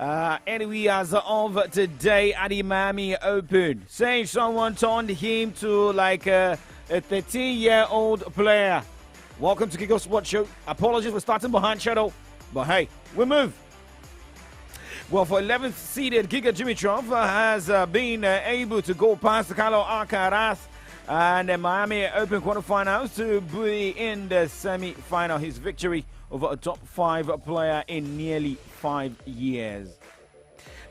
Anyway, as of today at the Miami Open, saying someone turned him to like a 13-year-old player. Welcome to Kiko Sports Show. Apologies for starting behind shadow, but hey, we move. Well, for 11th seeded Giga Dimitrov has been able to go past Carlo Alcaraz and the Miami Open quarterfinals to be in the semi-final. His victory over a top 5 player in nearly 5 years.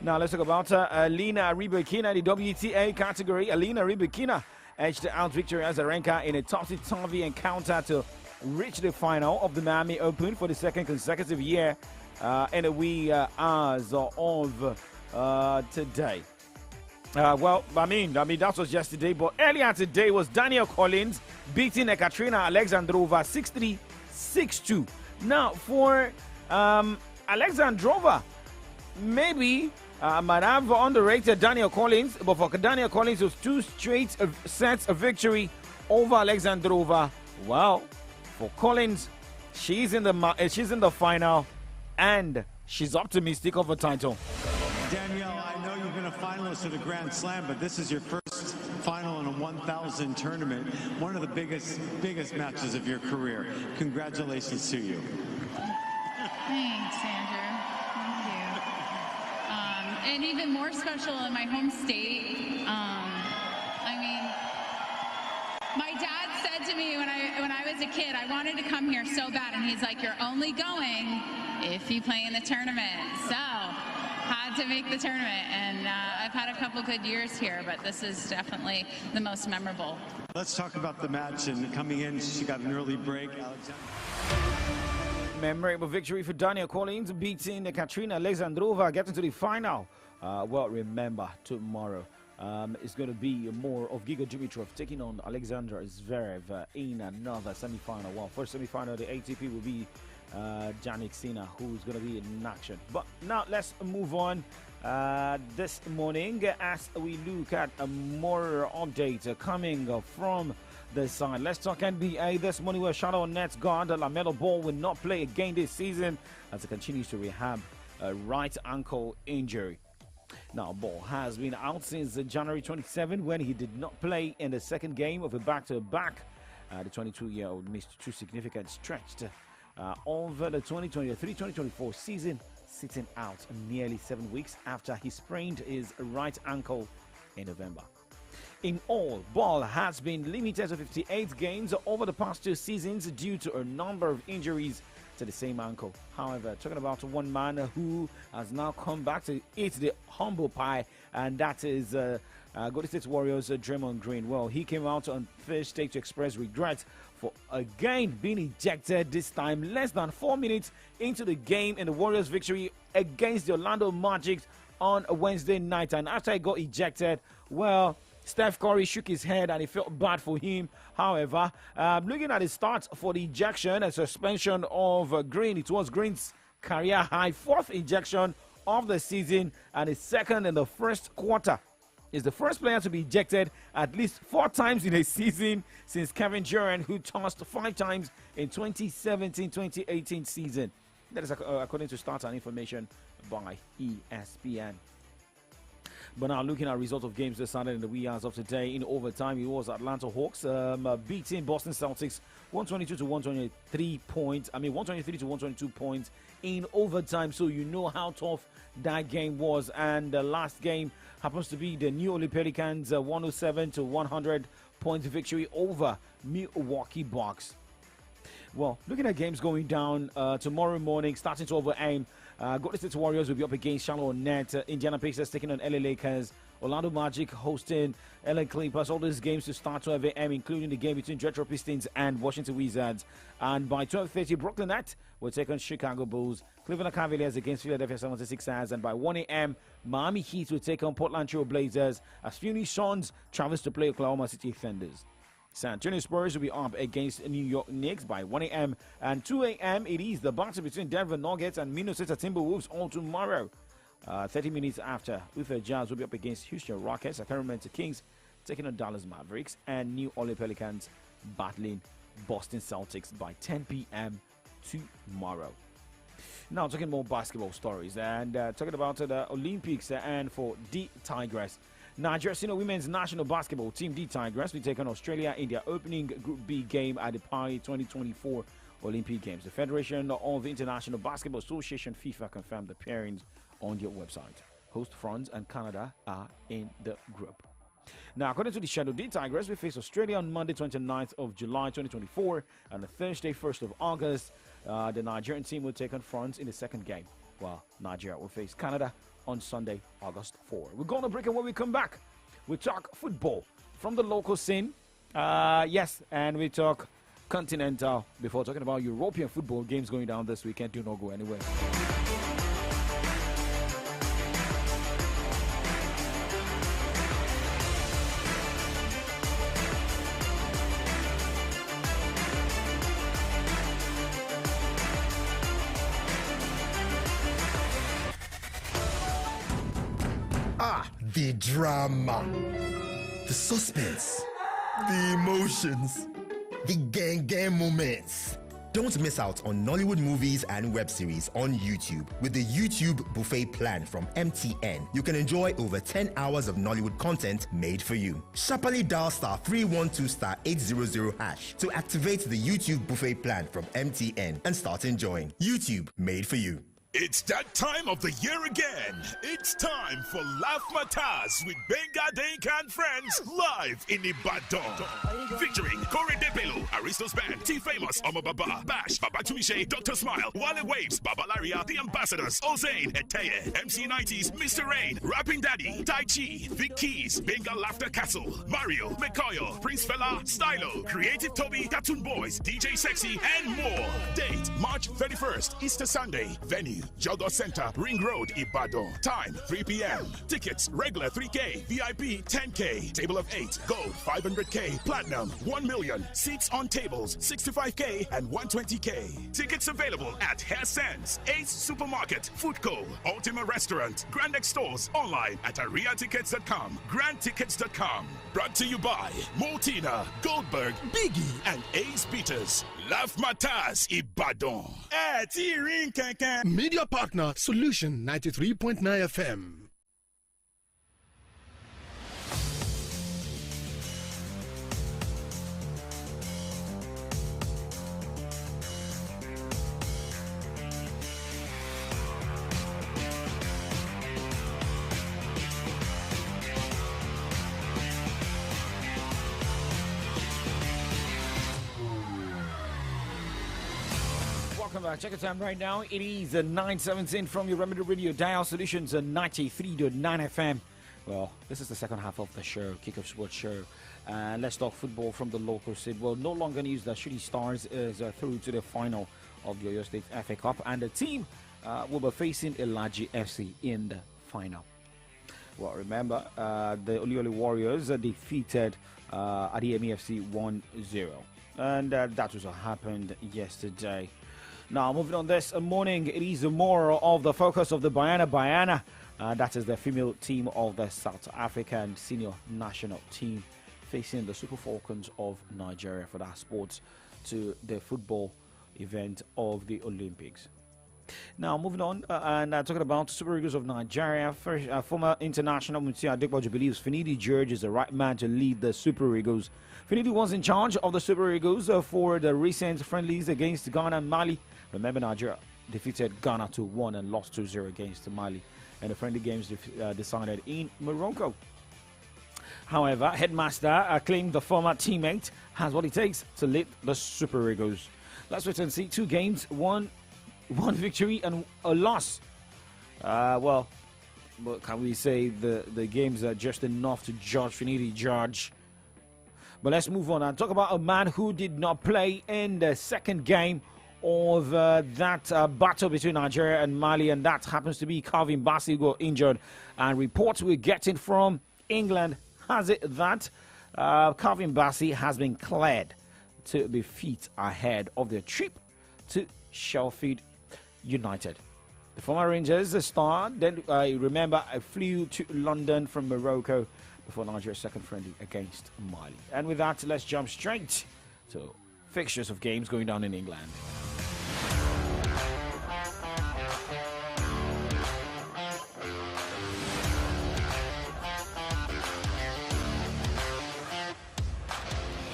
Now let's talk about Alina Rybakina, the WTA category. Alina Rybakina edged out Victoria Azarenka in a topsy-turvy encounter to reach the final of the Miami Open for the second consecutive year in the wee hours of today. Well, I mean that was yesterday, but earlier today was Danielle Collins beating Ekaterina Alexandrova 6-3, 6-2. Now for Alexandrova, maybe might have underrated Danielle Collins, but for Danielle Collins, it was 2 straight sets of victory over Alexandrova. Well, for Collins, she's in the final, and she's optimistic of a title. Danielle, I know you've been a finalist at a Grand Slam, but this is your first final in a 1,000 tournament, one of the biggest matches of your career. Congratulations to you. Thanks, Andrew. Thank you. And even more special in my home state. I mean, my dad said to me when I was a kid, I wanted to come here so bad, and he's like, "You're only going if you play in the tournament." So had to make the tournament, and I've had a couple good years here, but this is definitely the most memorable. Let's talk about the match. And coming in, she got an early break. Memorable victory for Danielle Collins, beating Ekaterina Alexandrova, getting to the final. Well, remember, tomorrow it's going to be more of Giga Dimitrov taking on Alexander Zverev in another semi-final. Well, first semi-final, the ATP will be Jannik Sinner, who's going to be in action. But now let's move on this morning as we look at more updates coming from the side. Let's talk NBA this morning, where Charlotte Nets guard LaMelo Ball will not play again this season as he continues to rehab a right ankle injury. Now, Ball has been out since January 27 when he did not play in the second game of a back-to-back. The 22-year-old missed 2 significant stretches over the 2023-2024 season, sitting out nearly 7 weeks after he sprained his right ankle in November. In all, Ball has been limited to 58 games over the past 2 seasons due to a number of injuries to the same ankle. However, talking about one man who has now come back to eat the humble pie, and that is Golden State Warriors Draymond Green. Well, he came out on Thursday to express regret for again being ejected, this time less than 4 minutes into the game in the Warriors' victory against the Orlando Magic on a Wednesday night. And after he got ejected, well, Steph Curry shook his head and he felt bad for him. However, looking at the stats for the ejection and suspension of Green, it was Green's career high 4th ejection of the season and his second in the first quarter. Is the first player to be ejected at least 4 times in a season since Kevin Durant, who tossed 5 times in 2017-2018 season. That is according to stats and information by ESPN. But now looking at results of games this Saturday in the wee hours of today, in overtime, it was Atlanta Hawks beating Boston Celtics 122 to 123 points. 123 to 122 points in overtime. So you know how tough that game was. And the last game happens to be the New Orleans Pelicans 107 to 100 points victory over Milwaukee Bucks. Well, looking at games going down tomorrow morning, starting 12 a.m. Golden State Warriors will be up against Charlotte Nets. Indiana Pacers taking on LA Lakers. Orlando Magic hosting LA Clippers. All these games to start 12 a.m., including the game between Detroit Pistons and Washington Wizards. And by 12:30, Brooklyn Nets will take on Chicago Bulls. Cleveland Cavaliers against Philadelphia 76ers. And by 1 a.m., Miami Heat will take on Portland Trail Blazers as Phoenix Suns travels to play Oklahoma City Thunders. San Antonio Spurs will be up against New York Knicks by 1 a.m. and 2 a.m. It is the battle between Denver Nuggets and Minnesota Timberwolves all tomorrow. 30 minutes after, Utah Jazz will be up against Houston Rockets, Sacramento Kings taking on Dallas Mavericks, and New Orleans Pelicans battling Boston Celtics by 10 p.m. tomorrow. Now, talking more basketball stories and talking about the Olympics and for the Tigress. Nigeria Senior Women's National Basketball Team, the Tigress, will take on Australia in their opening Group B game at the Paris 2024 Olympic Games. The Federation of International Basketball Association, FIFA, confirmed the pairings on their website. Host France and Canada are in the group. Now, according to the schedule, the Tigress will face Australia on Monday, 29th of July 2024, and on Thursday, 1st of August. The Nigerian team will take on France in the second game, while Nigeria will face Canada on Sunday, August 4. We're going to break, and when we come back, we talk football from the local scene. Yes, and we talk continental before talking about European football games going down this weekend. Do not go anywhere. The drama, the suspense, the emotions, the gang moments. Don't miss out on Nollywood movies and web series on YouTube with the YouTube Buffet plan from MTN. You can enjoy over 10 hours of Nollywood content made for you. Sharply dial *312*800# to activate the YouTube Buffet plan from MTN and start enjoying YouTube made for you. It's that time of the year again. It's time for Laugh Matas with Benga Denk and friends live in Ibadan. Featuring Koredepelo, Aristos Band, T-Famous, Omobaba, Bash, Babatumishe, Dr. Smile, Wale Waves, Babalaria, The Ambassadors, Ozane, Eteye, MC90s, Mr. Rain, Rapping Daddy, Tai Chi, The Keys, Benga Laughter Castle, Mario, Mekoyo, Prince Fela, Stylo, Creative Toby, Cartoon Boys, DJ Sexy, and more. Date, March 31st, Easter Sunday. Venue, Jogo Center, Ring Road, Ibadan. Time, 3 p.m. Tickets, regular 3K, VIP 10K, table of 8, gold 500K, platinum 1 million, seats on tables 65K and 120K. Tickets available at Hair Sense, Ace Supermarket, Foodco, Ultima Restaurant, Grand X Stores, online at ariatickets.com, grandtickets.com. Brought to you by Multina, Goldberg, Biggie, and Ace Peters. Laugh Matas, Ibadan. Media partner, Solution 93.9 FM. Welcome back. Check the time right now. It is 9:17 from your Remedy Radio Dial Solutions 93.9 FM. Well, this is the second half of the show, Kickoff Sports Show. And let's talk football from the local scene. Well, no longer news that Shooting Stars is through to the final of the Oyo State FA Cup, and the team will be facing Elaji FC in the final. Well, remember, the Olioli Warriors defeated Ademi FC 1-0. And that was what happened yesterday. Now, moving on this morning, it is more of the focus of the Bayana. That is the female team of the South African senior national team facing the Super Falcons of Nigeria for that sports to the football event of the Olympics. Now, moving on and talking about Super Eagles of Nigeria, former international Mutia Adepoju believes Finidi George is the right man to lead the Super Eagles. Finidi was in charge of the Super Eagles for the recent friendlies against Ghana and Mali. Remember, Nigeria defeated Ghana 2-1 and lost 2-0 against Mali, and the friendly games decided in Morocco. However, Headmaster claimed the former teammate has what it takes to lead the Super Eagles. Let's wait and see. 2 games, one victory and a loss. Well, but can we say the games are just enough to judge Finidi George? But let's move on and talk about a man who did not play in the second game of that battle between Nigeria and Mali, and that happens to be Calvin Bassey, who got injured. And reports we're getting from England has it that Calvin Bassey has been cleared to be fit ahead of their trip to Sheffield United. The former Rangers star, then I remember, I flew to London from Morocco before Nigeria's second friendly against Mali. And with that, let's jump straight to fixtures of games going down in England.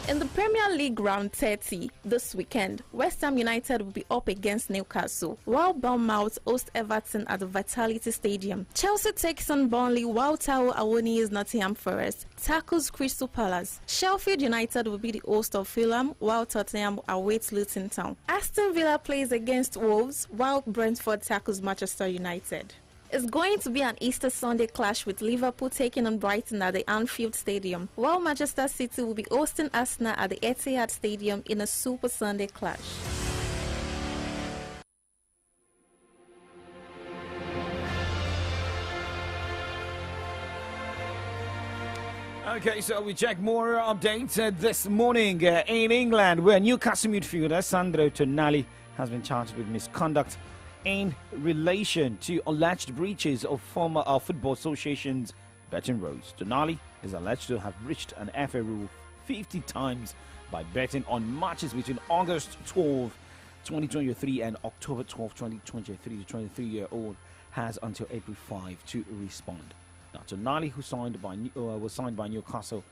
In the Premier League round 30 this weekend, West Ham United will be up against Newcastle, while Bournemouth host Everton at the Vitality Stadium. Chelsea takes on Burnley, while Taiwo Awoniyi's Nottingham Forest tackles Crystal Palace. Sheffield United will be the host of Fulham, while Tottenham awaits Luton Town. Aston Villa plays against Wolves, while Brentford tackles Manchester United. It's going to be an Easter Sunday clash with Liverpool taking on Brighton at the Anfield Stadium, while Manchester City will be hosting Arsenal at the Etihad Stadium in a Super Sunday clash. Okay, so we check more updates this morning in England, where Newcastle midfielder Sandro Tonali has been charged with misconduct in relation to alleged breaches of former Football Association's betting rules. Tonali is alleged to have breached an FA rule 50 times by betting on matches between August 12, 2023 and October 12, 2023. The 23-year-old has until April 5 to respond. Now, Tonali, who was signed by Newcastle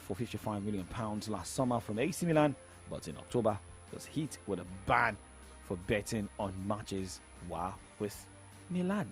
for £55 million last summer from AC Milan, but in October was hit with a ban for betting on matches with Milan.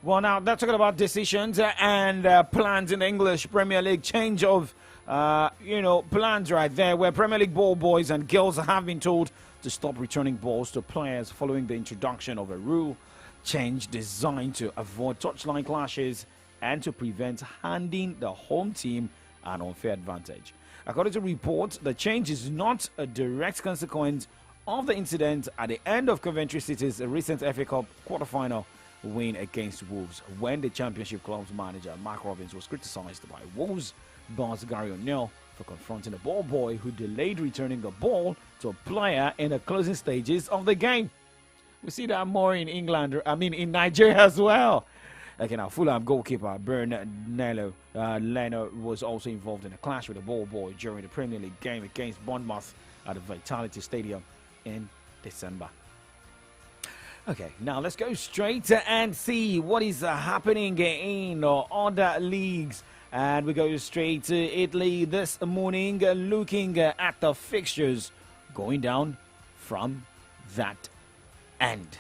Well, now they're talking about decisions and plans in the English Premier League. Change of, plans right there, where Premier League ball boys and girls have been told to stop returning balls to players following the introduction of a rule change designed to avoid touchline clashes and to prevent handing the home team an unfair advantage. According to reports, the change is not a direct consequence of the incident at the end of Coventry City's recent FA Cup quarter-final win against Wolves, when the Championship club's manager Mark Robbins was criticised by Wolves boss Gary O'Neill for confronting a ball boy who delayed returning the ball to a player in the closing stages of the game. We see that more in in Nigeria as well. Okay, now Fulham goalkeeper Bernardo Leno was also involved in a clash with a ball boy during the Premier League game against Bournemouth at the Vitality Stadium in December. Okay, now let's go straight and see what is happening in other leagues. And we go straight to Italy this morning, looking at the fixtures going down from that end.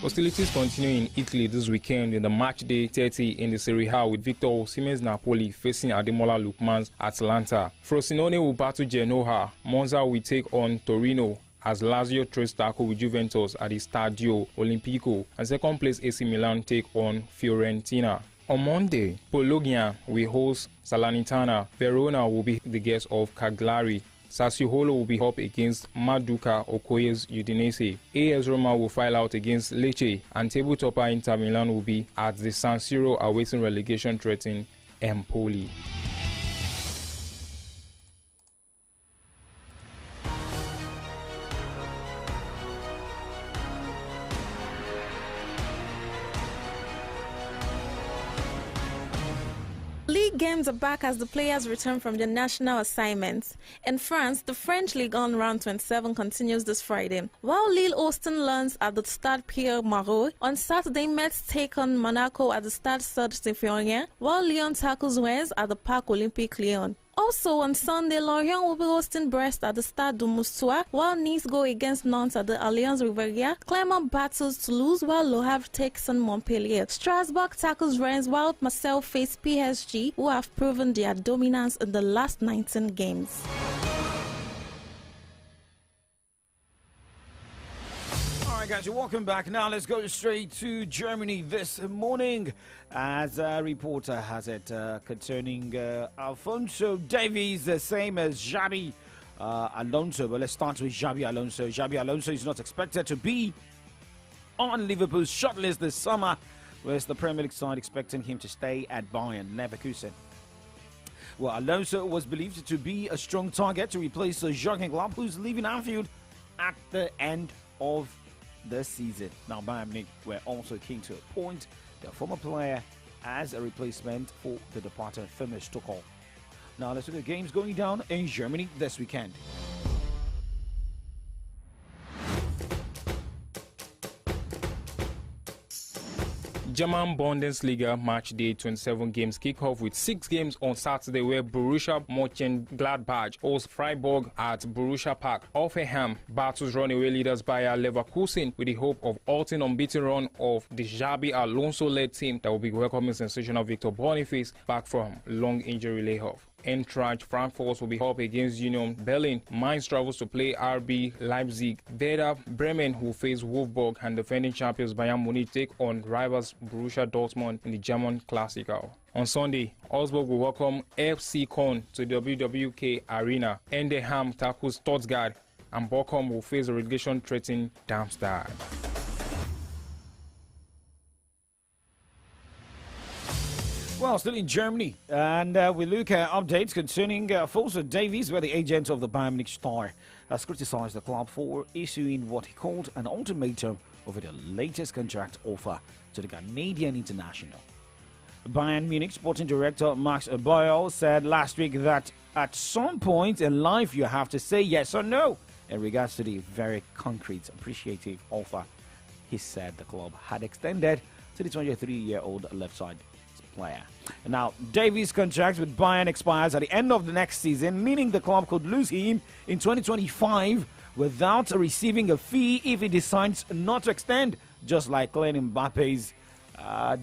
Hostilities continue in Italy this weekend in the match day 30 in the Serie A, with Victor Osimhen's Napoli facing Ademola Lookman's Atalanta. Frosinone will battle Genoa. Monza will take on Torino as Lazio trades tackle with Juventus at the Stadio Olimpico, and second place AC Milan take on Fiorentina. On Monday, Bologna will host Salernitana. Verona will be the guest of Cagliari. Sassuolo will be up against Maduka Okoye's Udinese. AS Roma will file out against Lecce, and table topper Inter Milan will be at the San Siro awaiting relegation threat in Empoli. League games are back as the players return from their national assignments. In France, the French Ligue 1 round 27 continues this Friday. While Lille Austin Lens at the Stade Pierre Moreau, on Saturday Metz take on Monaco at the Stade Saint-Symphorien, while Lyon tackles Rennes at the Parc Olympique Lyon. Also on Sunday, Lorient will be hosting Brest at the Stade du Moustoir, while Nice go against Nantes at the Allianz Riviera. Clermont battles Toulouse, while Le Havre takes on Montpellier. Strasbourg tackles Rennes, while Marseille face PSG, who have proven their dominance in the last 19 games. All right, guys, you're welcome back. Now let's go straight to Germany this morning, as a reporter has it concerning Alphonso Davies, the same as Xabi Alonso. But let's start with Xabi Alonso. Xabi Alonso is not expected to be on Liverpool's shortlist this summer, whereas the Premier League side expecting him to stay at Bayern Leverkusen. Well, Alonso was believed to be a strong target to replace Jurgen Klopp, who's leaving Anfield at the end of the season. Now, Bayern Munich were also keen to appoint their former player as a replacement for the departed Thomas Tuchel. Now, let's look at the games going down in Germany this weekend. German Bundesliga match day 27 games kick off with 6 games on Saturday where Borussia Mönchengladbach hosts Freiburg at Borussia Park. Hoffenheim battles runaway leaders Bayer Leverkusen with the hope of halting unbeaten run of the Xabi Alonso-led team that will be welcoming sensational Victor Boniface back from long injury layoff. Eintracht Frankfurt will be up against Union Berlin. Mainz travels to play RB Leipzig. Werder Bremen will face Wolfsburg, and defending champions Bayern Munich take on rivals Borussia Dortmund in the German Classical. On Sunday, Augsburg will welcome FC Köln to the WWK Arena. Endenham tackles Stuttgart, and Bochum will face the relegation-threatening Darmstadt. Well, still in Germany, and we look at updates concerning Foster Davies, where the agent of the Bayern Munich star has criticized the club for issuing what he called an ultimatum over the latest contract offer to the Canadian international. Bayern Munich sporting director Max Boyle said last week that at some point in life you have to say yes or no in regards to the very concrete, appreciative offer he said the club had extended to the 23-year-old left side player. Now, Davies' contract with Bayern expires at the end of the next season, meaning the club could lose him in 2025 without receiving a fee if he decides not to extend, just like Kylian Mbappe's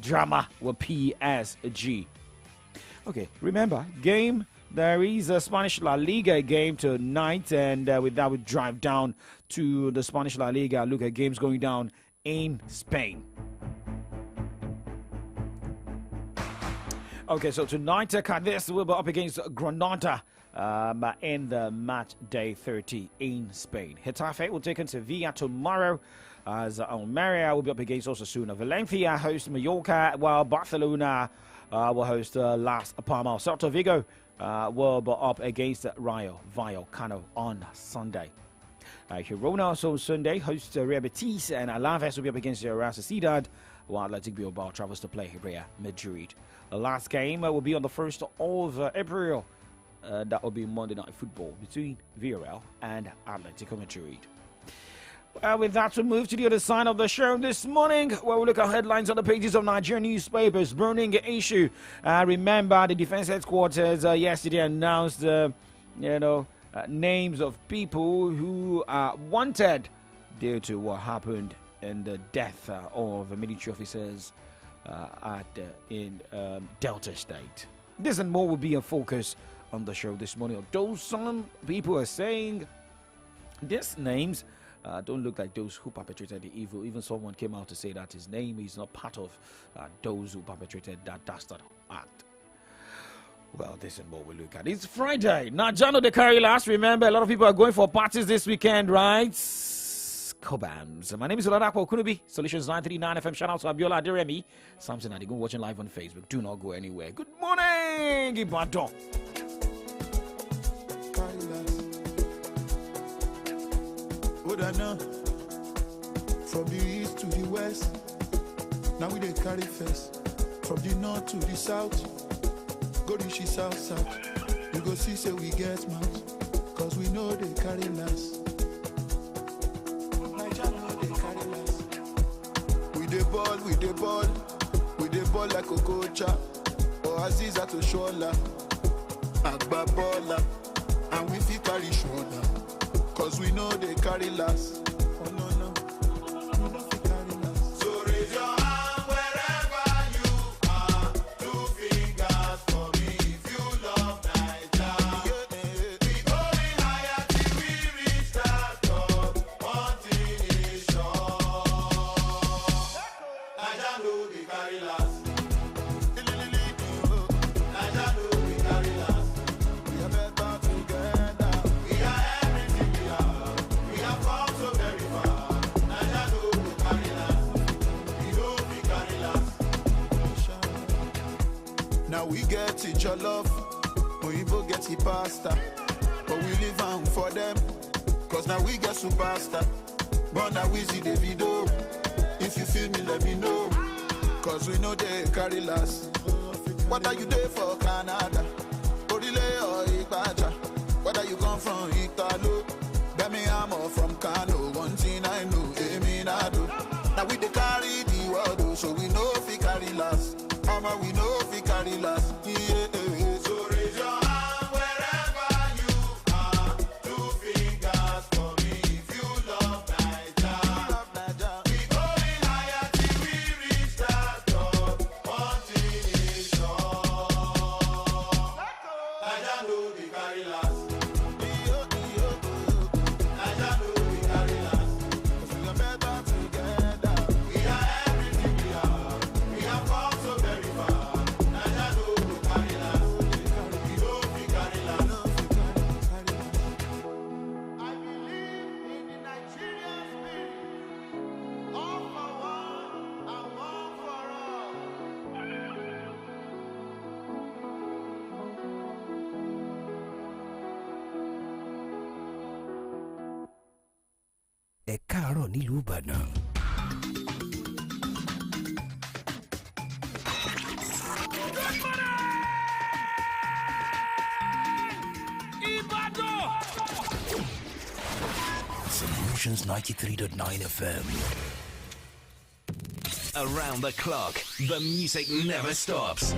drama with PSG. Okay, remember, there is a Spanish La Liga game tonight, and with that we drive down to the Spanish La Liga. Look at games going down in Spain. Okay, so tonight, Cadiz will be up against Granada in the match day 30 in Spain. Getafe will take on Sevilla tomorrow, as Almeria will be up against Osasuna. Valencia hosts Mallorca, while Barcelona will host Las Palmas. Celta Vigo will be up against Rayo Vallecano on Sunday. Girona also Sunday hosts Real Betis, and Alaves will be up against Real Sociedad, while Athletic Bilbao travels to play Real Madrid. The last game will be on the 1st of April. That will be Monday Night Football between Villarreal and Atletico Madrid. With that, we move to the other side of the show this morning, where we look at headlines on the pages of Nigerian newspapers. Burning issue. Remember, the defense headquarters yesterday announced, names of people who are wanted due to what happened in the death of military officers in Delta State. This and more will be a focus on the show this morning. Although some people are saying these names don't look like those who perpetrated the evil. Even someone came out to say that his name is not part of those who perpetrated that dastard act. Well, this and more we'll look at. It's Friday. Now, Jano de carry last. Remember, a lot of people are going for parties this weekend, right? Cobams. My name is OLADAPO Kunubi, Solutions 939 FM. Shout out to Abiola Aderemi. Samson Adigun watching live on Facebook. Do not go anywhere. Good morning, Ibadan. From the east to the west, now we dey carry first. From the north to the south, go reach the south south. You go see say we get mouth, cause we know they carry last. We dey ball like Okocha or Aziza to Shola, Agba Bola, and we fit carry shoulder, cause we know they carry last. Oh no no, we no fit carry last. So raise your hand wherever you are, 2 fingers for me if you love Naija. We going higher till we reach that top. One thing is sure. Naija know they carry last. Naija know we carry last. We are better together. We are everything we are. We have come so very far. Naija know we carry last. We know we carry last. Now we get it your love. Oyibo get it pasta. But we live on for them. Cause now we get superstar. But now we see the video. If you feel me, let me know. Cause we know they carry last. What are you there for Canada? Orile or Ipaja? Whether you come from Italo, Birmingham or from Kano, one thing I know, Eminado. Now we they carry the world, so we know if we ẹ káàárọ̀ nílùú Ìbàdàn. Solutions 93.9 FM. Around the clock, the music never stops.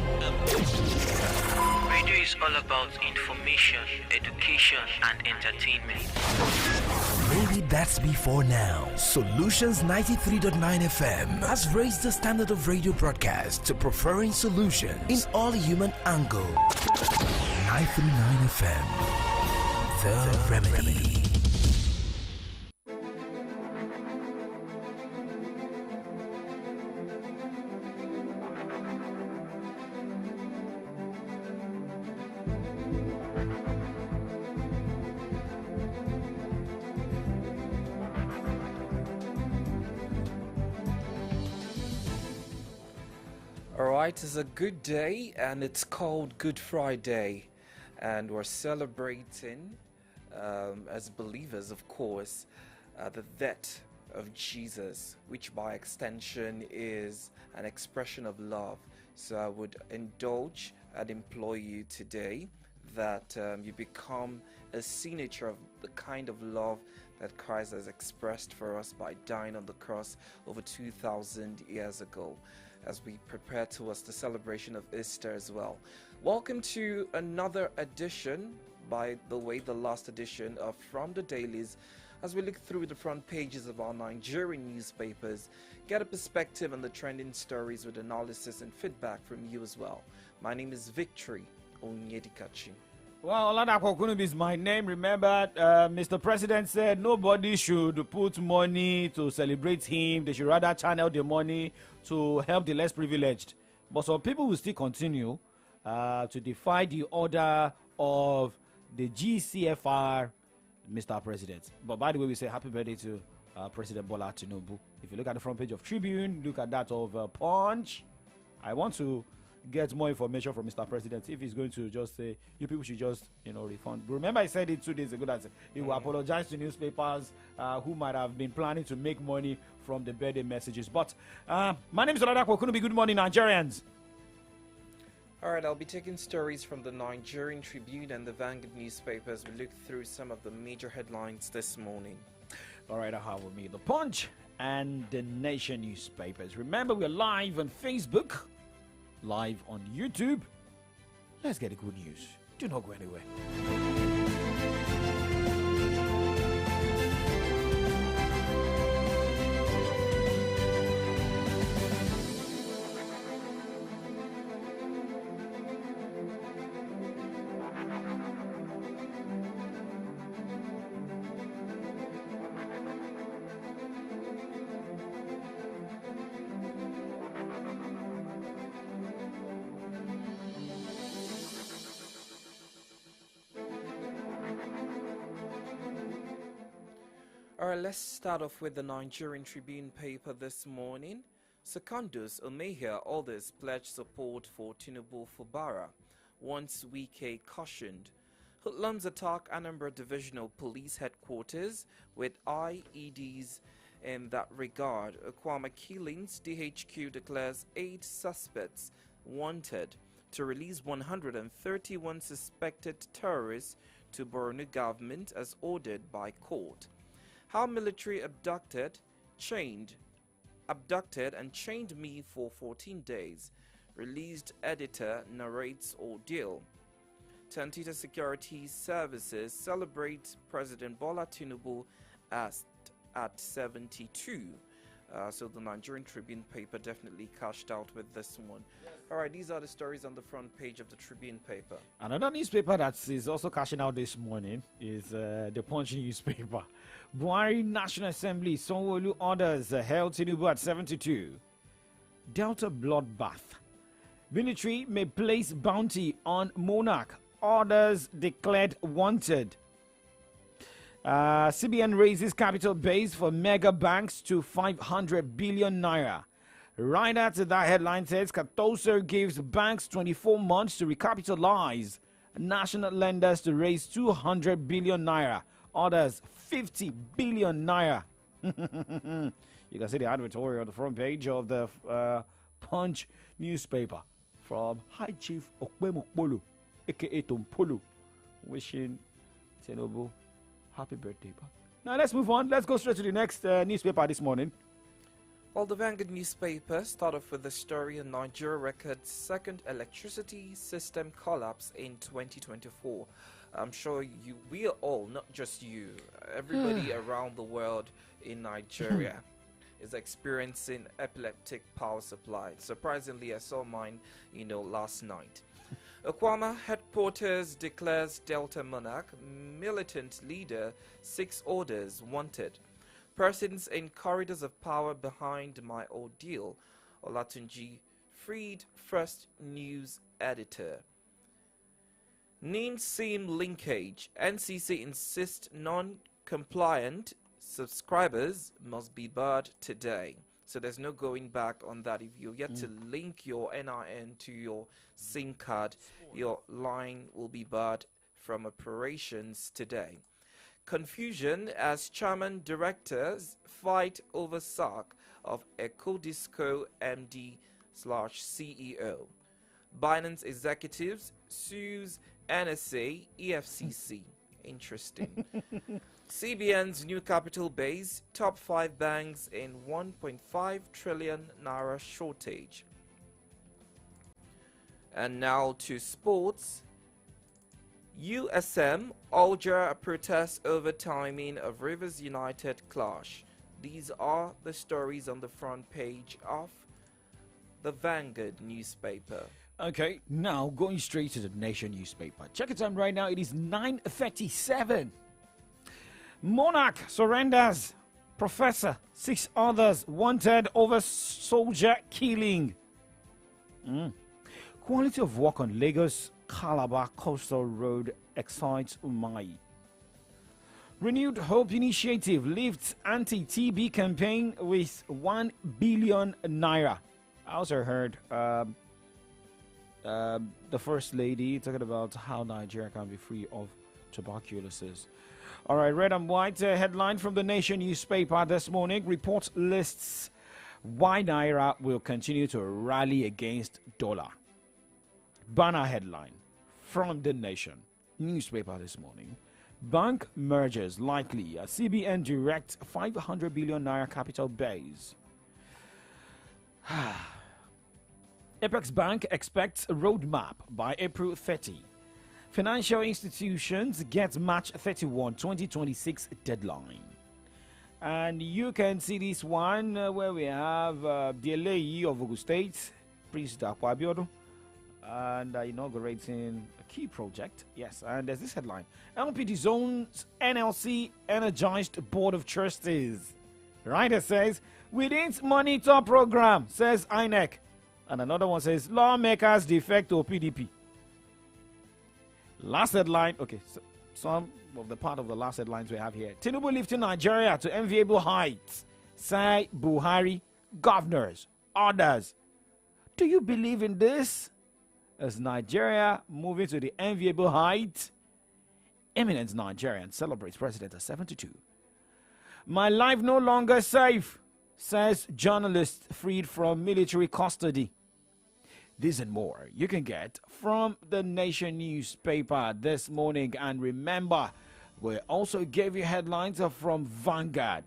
Radio is all about information, education, and entertainment. Maybe that's before now. Solutions 93.9 FM has raised the standard of radio broadcast to preferring solutions in all human angle. 939 FM, the remedy. Alright, it's a good day and it's called Good Friday, and we're celebrating as believers, of course, the death of Jesus, which by extension is an expression of love. So I would indulge and implore you today that you become a signature of the kind of love that Christ has expressed for us by dying on the cross over 2,000 years ago, as we prepare towards the celebration of Easter as well. Welcome to another edition, by the way, the last edition of From the Dailies, as we look through the front pages of our Nigerian newspapers, get a perspective on the trending stories with analysis and feedback from you as well. My name is Victory Onyedikachi. Well, OLADAPO is my name. Remember, Mr. President said nobody should put money to celebrate him. They should rather channel the money to help the less privileged. But some people will still continue to defy the order of the GCFR, Mr. President. But by the way, we say happy birthday to President Bola Tinubu. If you look at the front page of Tribune, look at that of Punch. I want to get more information from Mr. President if he's going to just say you people should just refund. Remember, I said it 2 days ago that he will apologize to newspapers who might have been planning to make money from the birthday messages. But my name is OLADAPO. Good morning, Nigerians. Alright, I'll be taking stories from the Nigerian Tribune and the Vanguard newspapers. We look through some of the major headlines this morning. Alright, I have with me the Punch and the Nation newspapers. Remember, we're live on Facebook, live on YouTube. Let's get the good news. Do not go anywhere. Alright, let's start off with the Nigerian Tribune paper this morning. Secondus Omehia others pledge support for Tinubu Fubara. Once Wike cautioned. Hoodlums attack Anambra Divisional Police Headquarters with IEDs in that regard. Akwama killings, DHQ declares 8 suspects wanted to release 131 suspected terrorists to Borno government as ordered by court. How military abducted and chained me for 14 days. Released editor narrates ordeal. Tantita Security Services celebrate President Bola Tinubu at 72. So the Nigerian Tribune paper definitely cashed out with this one. All right, these are the stories on the front page of the Tribune paper. Another newspaper that is also cashing out this morning is the Punch newspaper. Buhari National Assembly, Sanwo-Olu orders held Tinubu at 72. Delta bloodbath. Military may place bounty on monarch. Orders declared wanted. CBN raises capital base for mega banks to 500 billion naira. Right after that headline says Katoso gives banks 24 months to recapitalize. National lenders to raise 200 billion naira. Orders 50 billion naira You can see the advertorial on the front page of the Punch newspaper from High Chief Okpemokpolo, aka Tompolo, wishing Tinubu happy birthday. Now let's move on. Let's go straight to the next newspaper this morning. Well, the Vanguard newspaper started off with the story on Nigeria records second electricity system collapse in 2024. I'm sure we are all, not just you, everybody around the world in Nigeria is experiencing epileptic power supply. Surprisingly, I saw mine, last night. Okwama headquarters declares Delta Monarch militant leader 6 orders wanted. Persons in corridors of power behind my ordeal. Olatunji freed first news editor. NIN-SIM linkage. NCC insists non-compliant subscribers must be barred today. So there's no going back on that. If you yet to link your NIN to your SIM card, your line will be barred from operations today. Confusion as chairman directors fight over sack of Ecodisco MD/CEO. Binance executives sues NSA EFCC. Interesting. CBN's new capital base, top 5 banks in 1.5 trillion naira shortage. And now to sports. USM Alger protests over timing of Rivers United clash. These are the stories on the front page of the Vanguard newspaper. Okay, now going straight to the Nation newspaper. Check the time right now. It is 9:37. Monarch surrenders. Professor, 6 others wanted over soldier killing. Quality of work on Lagos Calabar Coastal Road excites Umai. Renewed Hope Initiative lifts anti-TB campaign with 1 billion naira. I also heard the First Lady talking about how Nigeria can be free of tuberculosis. All right, red and white headline from the Nation newspaper this morning. Report lists why Naira will continue to rally against dollar. Banner headline from the Nation newspaper this morning. Bank mergers likely as CBN direct 500 billion naira capital base. Apex Bank expects a roadmap by April 30. Financial institutions get March 31, 2026 deadline. And you can see this one where we have the LAE of Ogun State, Prince Dakwa Abiodun, and inaugurating a key project. Yes, and there's this headline. LPD zones NLC energized board of trustees. Writer says, within monitor program, says INEC. And another one says, lawmakers defect to PDP. Last headline. Okay, so some of the part of the last headlines we have here. Tinubu lifting Nigeria to enviable heights. Say Buhari, governors, others. Do you believe in this? As Nigeria moving to the enviable height, eminent Nigerian celebrates president at 72. My life no longer safe, says journalist freed from military custody. This and more you can get from the Nation newspaper this morning. And remember, we also gave you headlines from Vanguard,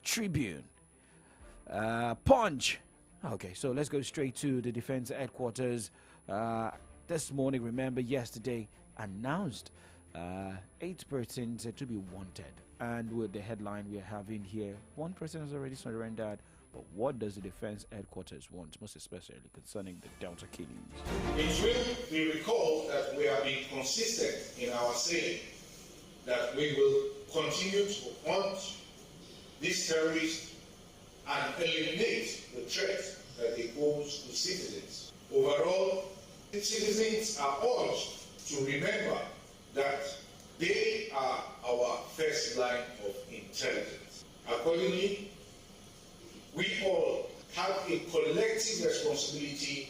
Tribune, Punch. Okay, so let's go straight to the defense headquarters. This morning, remember, yesterday announced 8 persons to be wanted. And with the headline we're having here, 1 person has already surrendered. But what does the defense headquarters want, most especially concerning the Delta killings? It will be recalled that we have been consistent in our saying that we will continue to hunt these terrorists and eliminate the threat that they pose to citizens. Overall, citizens are urged to remember that they are our first line of intelligence. Accordingly, we all have a collective responsibility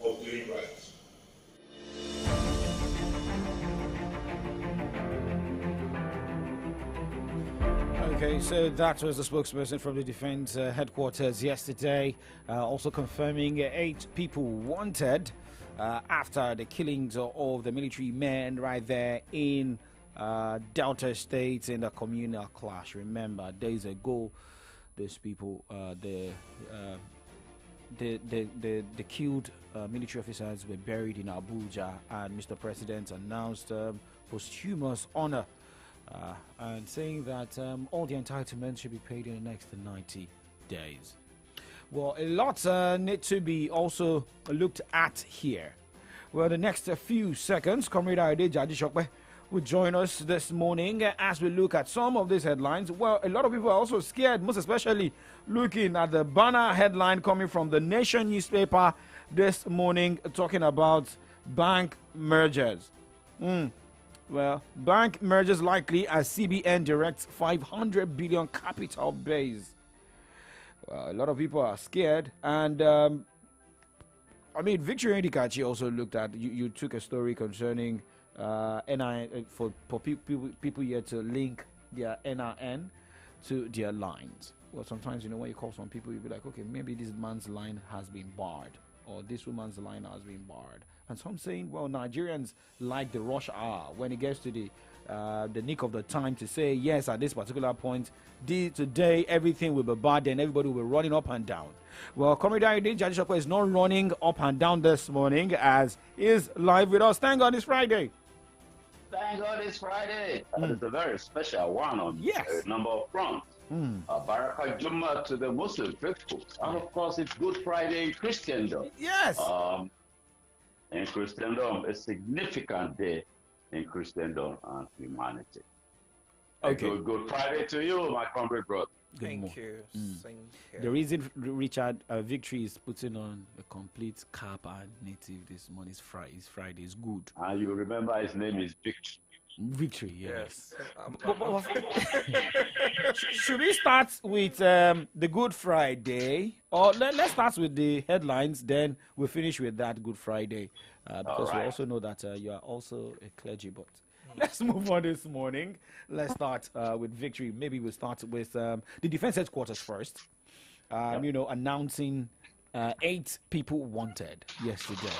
of doing right. Okay, so that was the spokesperson from the defense headquarters yesterday, also confirming 8 people wanted after the killings of the military men right there in Delta State in the communal clash. Remember, days ago, these people, the killed military officers were buried in Abuja, and Mr. President announced posthumous honor. And saying that all the entitlements should be paid in the next 90 days. Well, a lot need to be also looked at here. Well, the next few seconds, Comrade Aide Jadishokwe will join us this morning as we look at some of these headlines. Well, a lot of people are also scared, most especially looking at the banner headline coming from the Nation newspaper this morning, talking about bank mergers. Well, bank mergers likely as CBN directs 500 billion capital base. Well, a lot of people are scared. And, I mean, Victory Indikachi also looked at, you took a story concerning NIN, for people here to link their NIN to their lines. Well, sometimes, when you call some people, you'll be like, okay, maybe this man's line has been barred, or this woman's line has been barred. And some saying, well, Nigerians like the rush hour when it gets to the nick of the time to say, yes, at this particular point, today everything will be bad and everybody will be running up and down. Well, Comrade Jadishokwe is not running up and down this morning as he is live with us. Thank God it's Friday. Thank God it's Friday. It's a very special one on a number of fronts. Baraka Jumma to the Muslim faithful. And of course, it's Good Friday in Christendom. Yes. In Christendom, a significant day in Christendom and humanity. Okay. Good Friday to you, my comrade brother. Thank you. The reason Richard Victory is putting on a complete cap and native this morning is Friday. It's good. And you remember his name is Victory. Victory, yes. Should we start with the Good Friday? Or let's start with the headlines, then we'll finish with that Good Friday. Because we also know that you are also a clergy, but let's move on this morning. Let's start with Victory. Maybe we'll start with the defense headquarters first. Announcing 8 people wanted yesterday.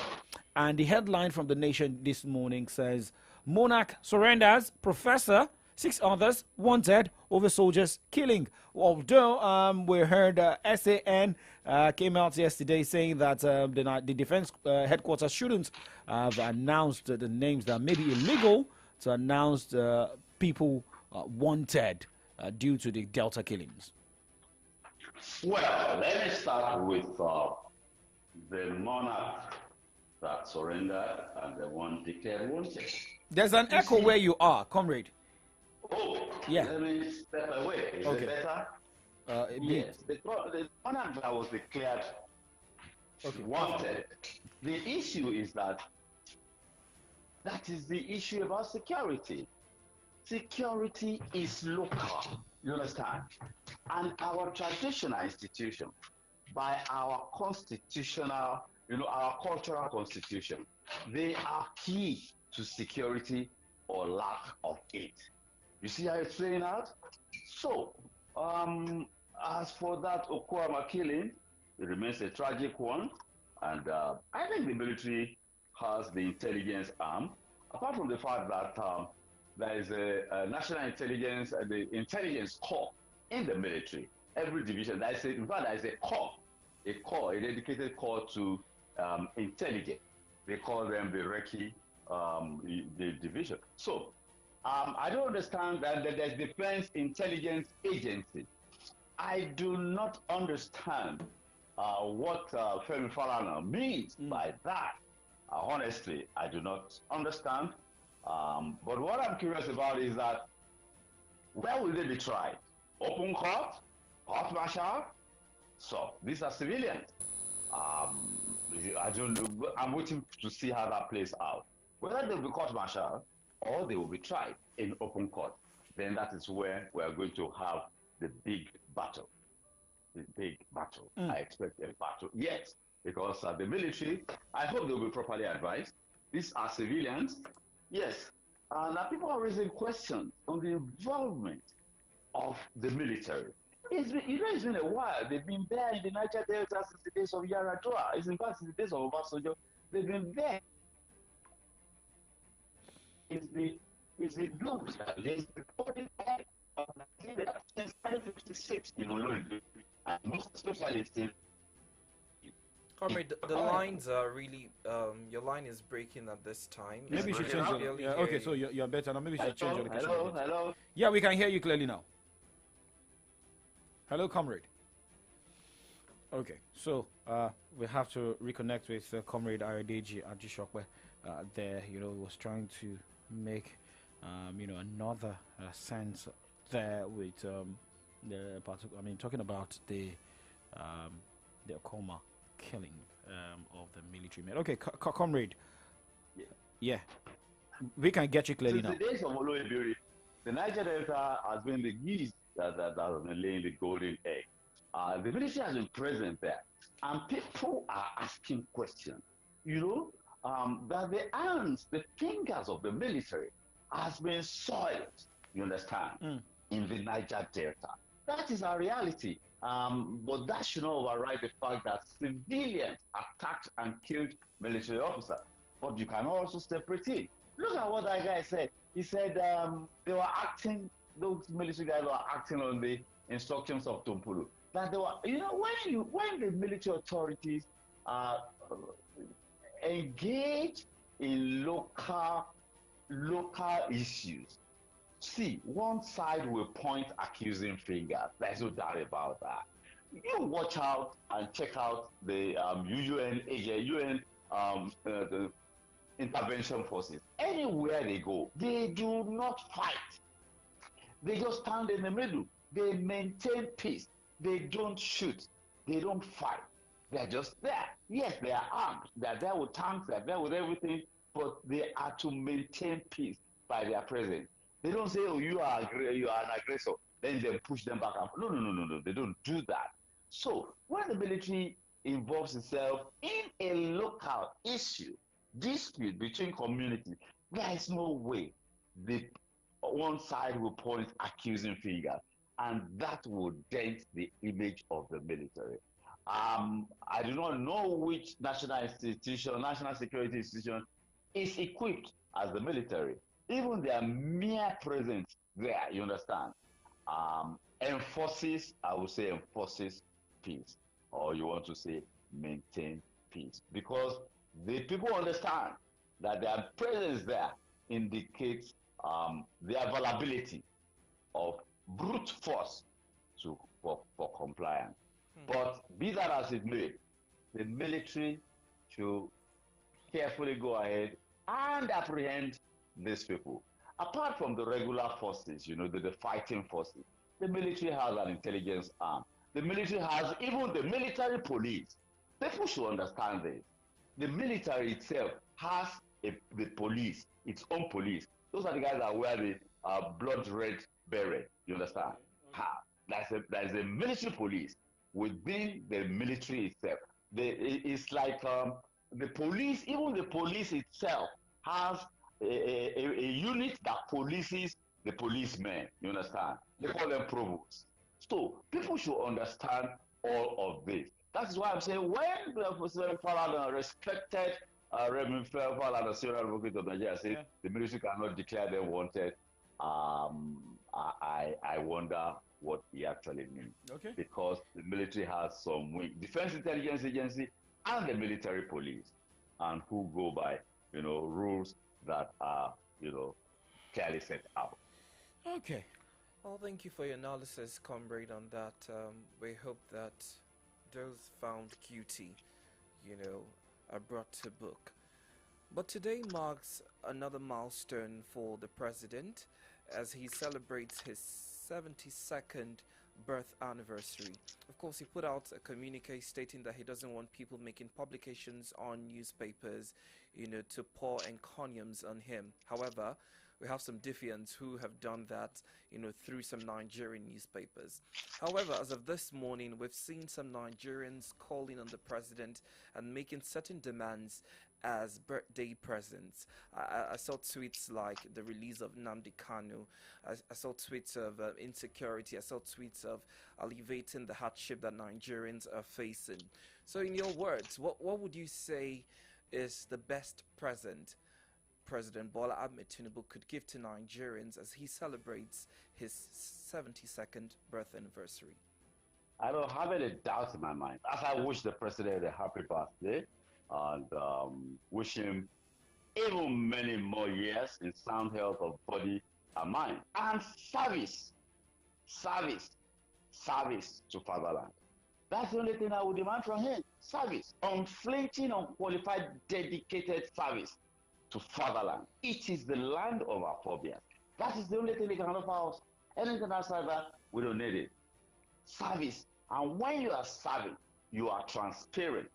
And the headline from the Nation this morning says, Monarch surrenders, Professor, 6 others wanted over soldiers killing. Although we heard SAN came out yesterday saying that the defense headquarters shouldn't have announced the names, that may be illegal to announce people wanted due to the Delta killings. Well, let me start with the monarch that surrendered and the one declared wanted. There's an echo where you are, comrade. Oh, yeah. Let me step away. Is it better? Yes. The monarch that was declared wanted. The issue is that is the issue about security. Security is local. You understand? And our traditional institution, by our constitutional, our cultural constitution, they are key to security or lack of it. You see how it's playing out? So, as for that Okwama killing, it remains a tragic one. And I think the military has the intelligence arm, apart from the fact that there is a national intelligence, the intelligence corps in the military. Every division, in fact, there is a dedicated corps to intelligence. They call them the Recce, the division. So, I don't understand that there's Defense Intelligence Agency. I do not understand what Femi Falana means by that. Honestly, I do not understand. But what I'm curious about is that, where will they be tried? Open court? Court martial? So, these are civilians. I'm waiting to see how that plays out. Whether they will be court martial or they will be tried in open court, then that is where we are going to have the big battle. The big battle. I expect a battle. Yes, because the military, I hope they will be properly advised. These are civilians. Yes. And people are raising questions on the involvement of the military. It's been a while. They've been there in the Niger Delta since the days of Yaradua. It's in fact since the days of Obasanjo. They've been there. It's the groups that is reporting of Nigeria since 1956 in Olori, and most especially still. Comrade, the lines are really, your line is breaking at this time. Maybe you should change it. Yeah, okay, so you're better now. Maybe you should change your location. Hello. Yeah, we can hear you clearly now. Hello, comrade. Okay, so we have to reconnect with Comrade Ayodeji Ajishokwe. There, was trying to make, another sense there with talking about the Okoma killing of the military men. Okay, comrade. Yeah, we can get you clearly now. Since the days of Oloibiri, the Niger Delta has been the geese that has been laying the golden egg. The military has been present there, and people are asking questions. That the hands, the fingers of the military has been soiled. You understand? In the Niger Delta. That is our reality. But that should not override the fact that civilians attacked and killed military officers. But you can also separate it. Look at what that guy said. He said they were acting, those military guys were acting on the instructions of Tumpulu. That they were, when the military authorities engage in local issues, see, one side will point accusing fingers. There's no doubt about that. You watch out and check out the UN the intervention forces. Anywhere they go, they do not fight. They just stand in the middle. They maintain peace. They don't shoot. They don't fight. They're just there. Yes, they are armed. They're there with tanks. They're there with everything. But they are to maintain peace by their presence. They don't say, oh, you are an aggressor. Then they push them back up. No. They don't do that. So when the military involves itself in a local issue, dispute between communities, there is no way one side will point accusing fingers, and that will dent the image of the military. I do not know which national security institution is equipped as the military. Even their mere presence there, you understand, enforces peace, or you want to say maintain peace, because the people understand that their presence there indicates the availability of brute force for compliance. But be that as it may, the military should carefully go ahead and apprehend these people. Apart from the regular forces, the fighting forces, the military has an intelligence arm. The military has even the military police. People should understand this. The military itself has the police, its own police. Those are the guys that wear the blood red beret. You understand? There's a military police within the military itself. It's like the police, even the police itself has a unit that polices the policemen. You understand? They call them provosts. So people should understand all of this. That's why I'm saying when President Falana, respected Reverend Falana, the senior advocate of Nigeria, said the military cannot declare them wanted, I wonder what he actually means. Okay. Because the military has some wing, Defense Intelligence Agency and the military police, and who go by, rules that are, clearly set out. Okay. Well, thank you for your analysis, comrade, on that. We hope that those found guilty, are brought to book. But today marks another milestone for the president as he celebrates his 72nd birth anniversary. Of course, he put out a communique stating that he doesn't want people making publications on newspapers, to pour encomiums on him. However, we have some defiants who have done that, through some Nigerian newspapers. However, as of this morning, we've seen some Nigerians calling on the president and making certain demands as birthday presents. I saw tweets like the release of Nnamdi Kanu. I saw tweets of insecurity. I saw tweets of alleviating the hardship that Nigerians are facing. So in your words, what would you say is the best present President Bola Ahmed Tinubu could give to Nigerians as he celebrates his 72nd birth anniversary? I don't have any doubt in my mind. As I wish the president a happy birthday and wish him even many more years in sound health of body and mind. And service to fatherland. That's the only thing I would demand from him. Service. Unflinching, unqualified, dedicated service to fatherland. It is the land of our forebears. That is the only thing they can offer us. Anything outside that, we don't need it. Service. And when you are serving, you are transparent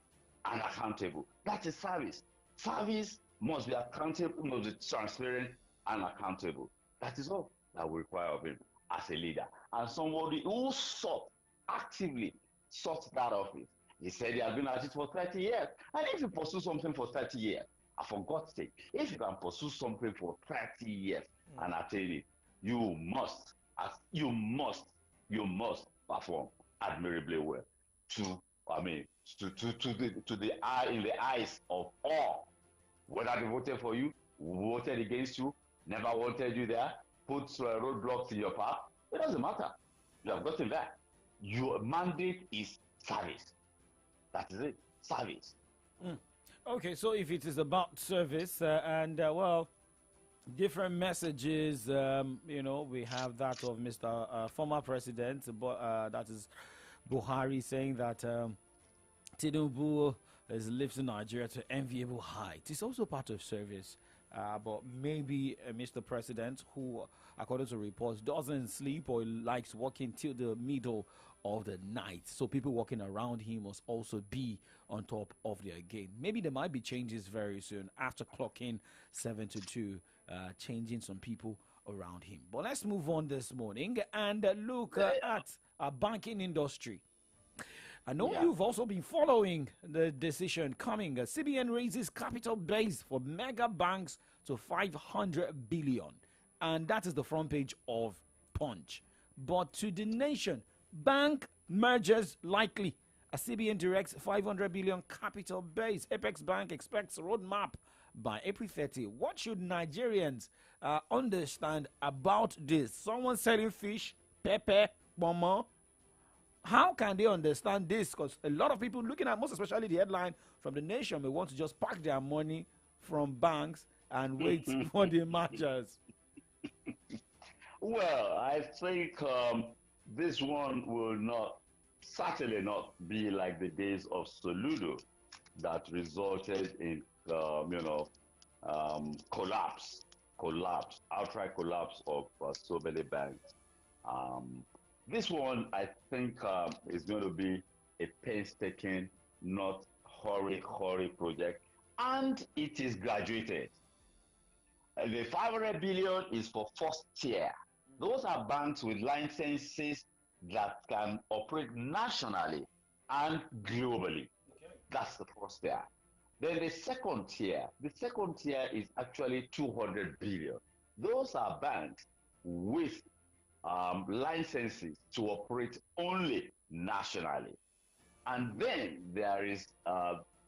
and accountable. That is service. Service must be accountable, must be transparent and accountable. That is all that we require of him as a leader. And somebody who actively sought that office. He said he has been at it for 30 years. And if you pursue something for 30 years, for God's sake, if you can pursue something for 30 years and attain it, you must perform admirably well to the eye, in the eyes of all, whether they voted for you, voted against you, never wanted you there, put roadblocks in your path. It doesn't matter. You have gotten that. Your mandate is service. That is it. Service. Okay, so if it is about service well, different messages, we have that of Mr. Former President, that is Buhari, saying that Tinubu is lifting Nigeria to enviable heights. It's also part of service. But maybe Mr. President, who, according to reports, doesn't sleep or likes working till the middle of the night. So people working around him must also be on top of their game. Maybe there might be changes very soon after clocking 7 to 2, changing some people around him. But let's move on this morning and look at our banking industry. I know you've also been following the decision coming. CBN raises capital base for mega banks to 500 billion. And that is the front page of Punch. But to the nation, bank mergers likely. A CBN directs 500 billion capital base. Apex Bank expects roadmap by April 30. What should Nigerians understand about this? Someone selling fish, pepper, bomber. How can they understand this? Because a lot of people looking at, most especially the headline from the nation, may want to just park their money from banks and wait for the mergers. Well, I think this one will certainly not be like the days of Soludo that resulted in, outright collapse of so many banks. This one, I think, is going to be a painstaking, not hurry project, and it is graduated. The 500 billion is for first tier. Those are banks with licenses that can operate nationally and globally. Okay. That's the first tier. Then the second tier is actually 200 billion. Those are banks with licenses to operate only nationally. And then there is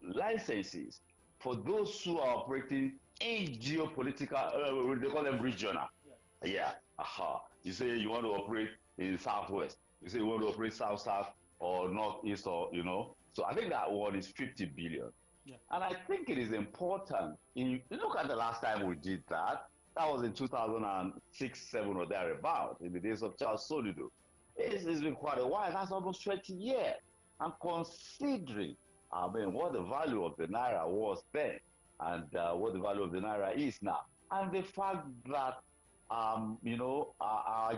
licenses for those who are operating in geopolitical, they call them regional. Yeah. You say you want to operate in Southwest. You say you want to operate South or Northeast or, So I think that one is 50 billion. Yeah. And I think it is important. You look at the last time we did that. That was in 2006, 7 or thereabout, in the days of Charles Soludo. It's been quite a while. That's almost 20 years. And considering, what the value of the Naira was then and what the value of the Naira is now, and the fact that, our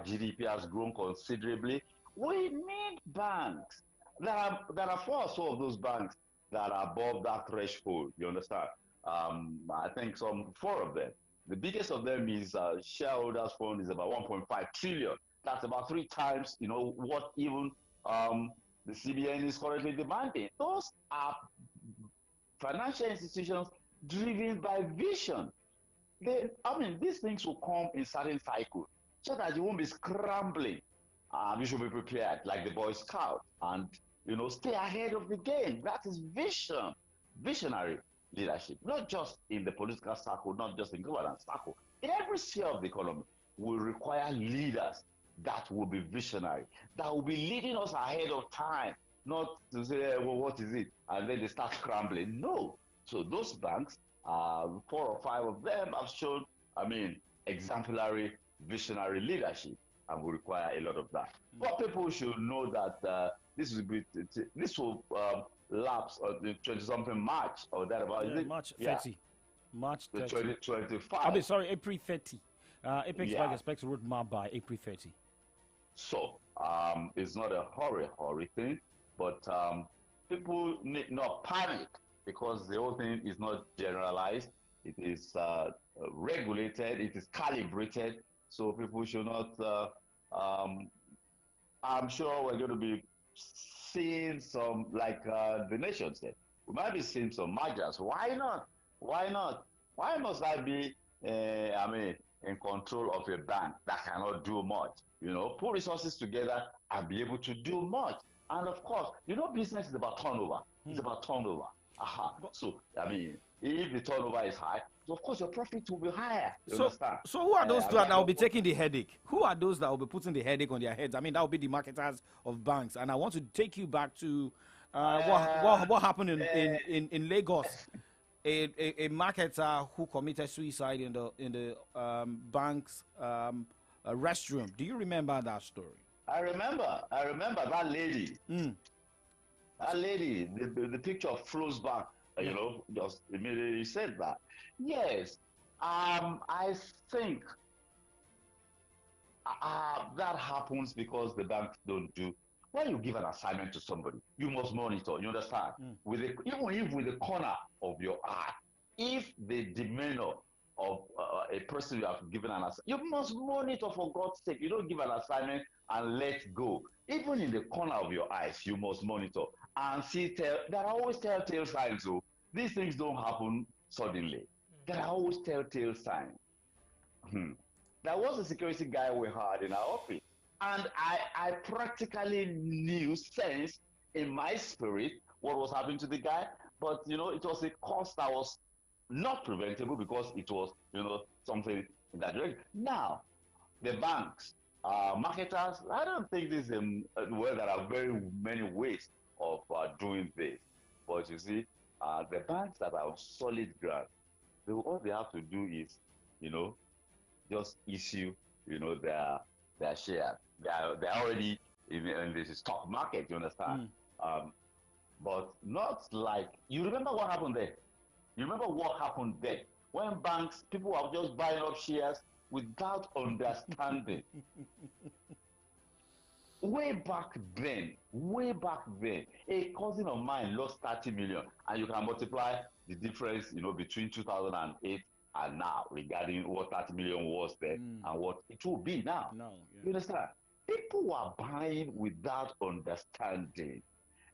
GDP has grown considerably, we need banks. There are 4 or so of those banks that are above that threshold, you understand? I think 4 of them. The biggest of them is shareholders fund is about 1.5 trillion. That's about 3 times, what even the CBN is currently demanding. Those are financial institutions driven by vision. These things will come in certain cycles so that you won't be scrambling. You should be prepared, like the Boy Scout, and stay ahead of the game. That is vision, visionary leadership, not just in the political circle, not just in governance circle. In every sphere of the economy, will require leaders that will be visionary, that will be leading us ahead of time, not to say, well, what is it? And then they start scrambling. No. So those banks, 4 or 5 of them have shown, exemplary visionary leadership, and will require a lot of that. But people should know that this will lapse on the 20-something March or thereabout. Yeah, March 30. March 30. 2025. April 30. Apex Bank expects roadmap by April 30. So it's not a hurry thing, but people need not panic, because the whole thing is not generalized. It is regulated. It is calibrated. So people should not. I'm sure we're going to be seeing some, like the nation said, we might be seeing some mergers. Why not? Why not? Why must I be, in control of a bank that cannot do much? Put resources together and be able to do much. And of course, business is about turnover. It's about turnover. So, if the turnover is high, of course your profit will be higher. You understand? So who are those that will be taking the headache? Who are those that will be putting the headache on their heads? That will be the marketers of banks. And I want to take you back to what happened in Lagos. A marketer who committed suicide in the bank's restroom. Do you remember that story? I remember that lady. That lady, the picture flows back. Just immediately said that. Yes, I think that happens because the banks don't do. When you give an assignment to somebody, you must monitor. You understand? Even if with the corner of your eye, if the demeanor of a person you have given an assignment, you must monitor, for God's sake. You don't give an assignment and let go. Even in the corner of your eyes, you must monitor and see. There are always telltale signs. So these things don't happen suddenly. There are always telltale signs. There was a security guy we had in our office, and I practically knew, sensed in my spirit what was happening to the guy. But it was a cause that was not preventable, because it was something in that direction. Now, the banks, marketers, I don't think this is well, there are very many ways of doing this. But you see, the banks that are on solid ground, all they have to do is, just issue, their shares. They're already in the stock market. You understand? But not like, you remember what happened there? You remember what happened there when banks, people were just buying up shares without understanding. Way back then, a cousin of mine lost 30 million, and you can multiply the difference, between 2008 and now, regarding what 30 million was then and what it will be now. You understand? People were buying without understanding.